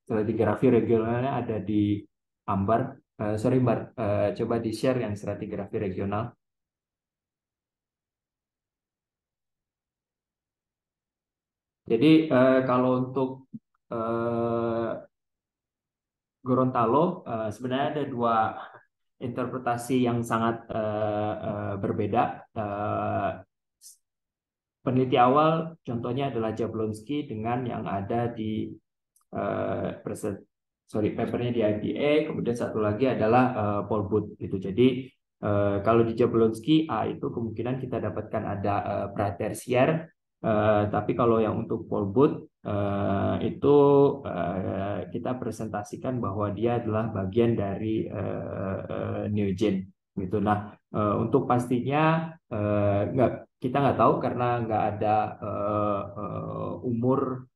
stratigrafi regionalnya, ada di Ambar. Sorry Mbak, coba di-share yang stratigrafi regional. Jadi kalau untuk eh, Gorontalo sebenarnya ada dua interpretasi yang sangat berbeda. Peneliti awal contohnya adalah Jablonski dengan yang ada di papernya di IPA, kemudian satu lagi adalah Paul Booth gitu. Jadi kalau di Jablonski itu kemungkinan kita dapatkan ada pratersier, tapi kalau yang untuk Paul Booth itu kita presentasikan bahwa dia adalah bagian dari Neogen gitu. Nah, untuk pastinya kita nggak tahu karena nggak ada umur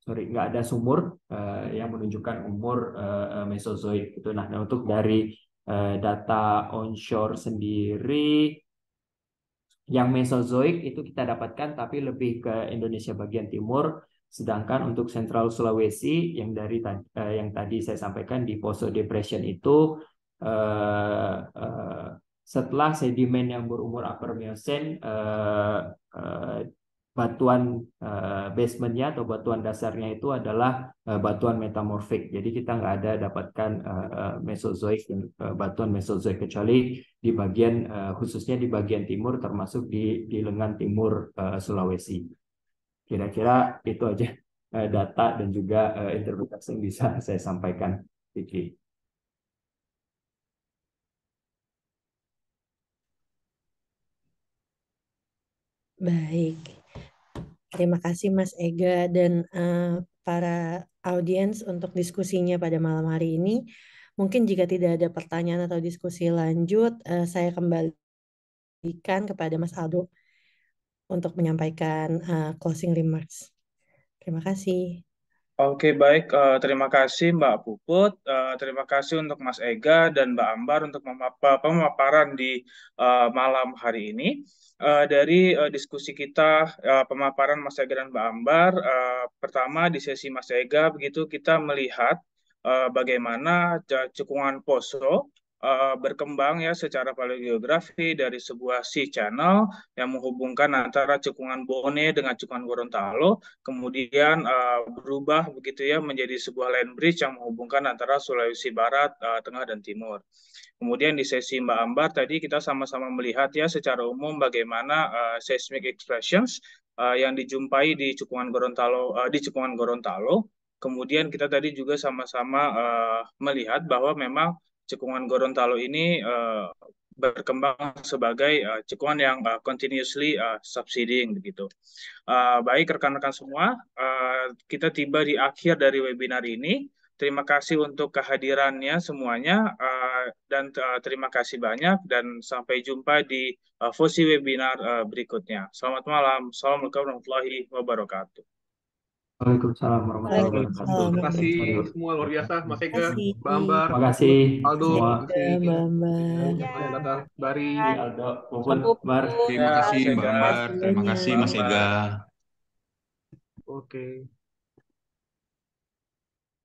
nggak ada sumur yang menunjukkan umur Mesozoik gitu. Nah, untuk dari data onshore sendiri yang Mesozoik itu kita dapatkan tapi lebih ke Indonesia bagian timur, sedangkan untuk Central Sulawesi yang tadi saya sampaikan di Poso Depression itu setelah sedimen yang berumur Upper Miocene batuan basementnya atau batuan dasarnya itu adalah batuan metamorfik. Jadi kita nggak ada dapatkan Mesozoik batuan Mesozoik kecuali di bagian khususnya di bagian timur termasuk di lengan timur Sulawesi. Kira-kira itu aja data dan juga interpretasi yang bisa saya sampaikan, Vicky. Baik, terima kasih Mas Ega dan para audiens untuk diskusinya pada malam hari ini. Mungkin jika tidak ada pertanyaan atau diskusi lanjut, saya kembalikan kepada Mas Aldo untuk menyampaikan closing remarks. Terima kasih. Oke, baik. Terima kasih Mbak Puput. Terima kasih untuk Mas Ega dan Mbak Ambar untuk pemaparan di malam hari ini. Dari diskusi kita, pemaparan Mas Ega dan Mbak Ambar, pertama di sesi Mas Ega, begitu kita melihat bagaimana cekungan Poso berkembang ya secara paleogeografi dari sebuah sea channel yang menghubungkan antara cekungan Bone dengan cekungan Gorontalo, kemudian berubah begitu ya menjadi sebuah land bridge yang menghubungkan antara Sulawesi Barat, Tengah dan Timur. Kemudian di sesi Mbak Ambar tadi kita sama-sama melihat ya secara umum bagaimana seismic expressions yang dijumpai di cekungan Gorontalo. Kemudian kita tadi juga sama-sama melihat bahwa memang cekungan Gorontalo ini berkembang sebagai cekungan yang continuously subsiding begitu. Baik rekan-rekan semua, kita tiba di akhir dari webinar ini. Terima kasih untuk kehadirannya semuanya dan terima kasih banyak dan sampai jumpa di Fosi webinar berikutnya. Selamat malam. Assalamualaikum warahmatullahi wabarakatuh. Waalaikumsalam warahmatullahi wabarakatuh. Terima kasih semua, luar biasa. Mas Ega, Mbak Ambar, Terima kasih Aldo, semua. terima kasih Mbak Ambar. yang datang. Bari, Aldo, Puput, Mar. Terima kasih Mbak Ambar. Terima kasih Mas Ega. oke.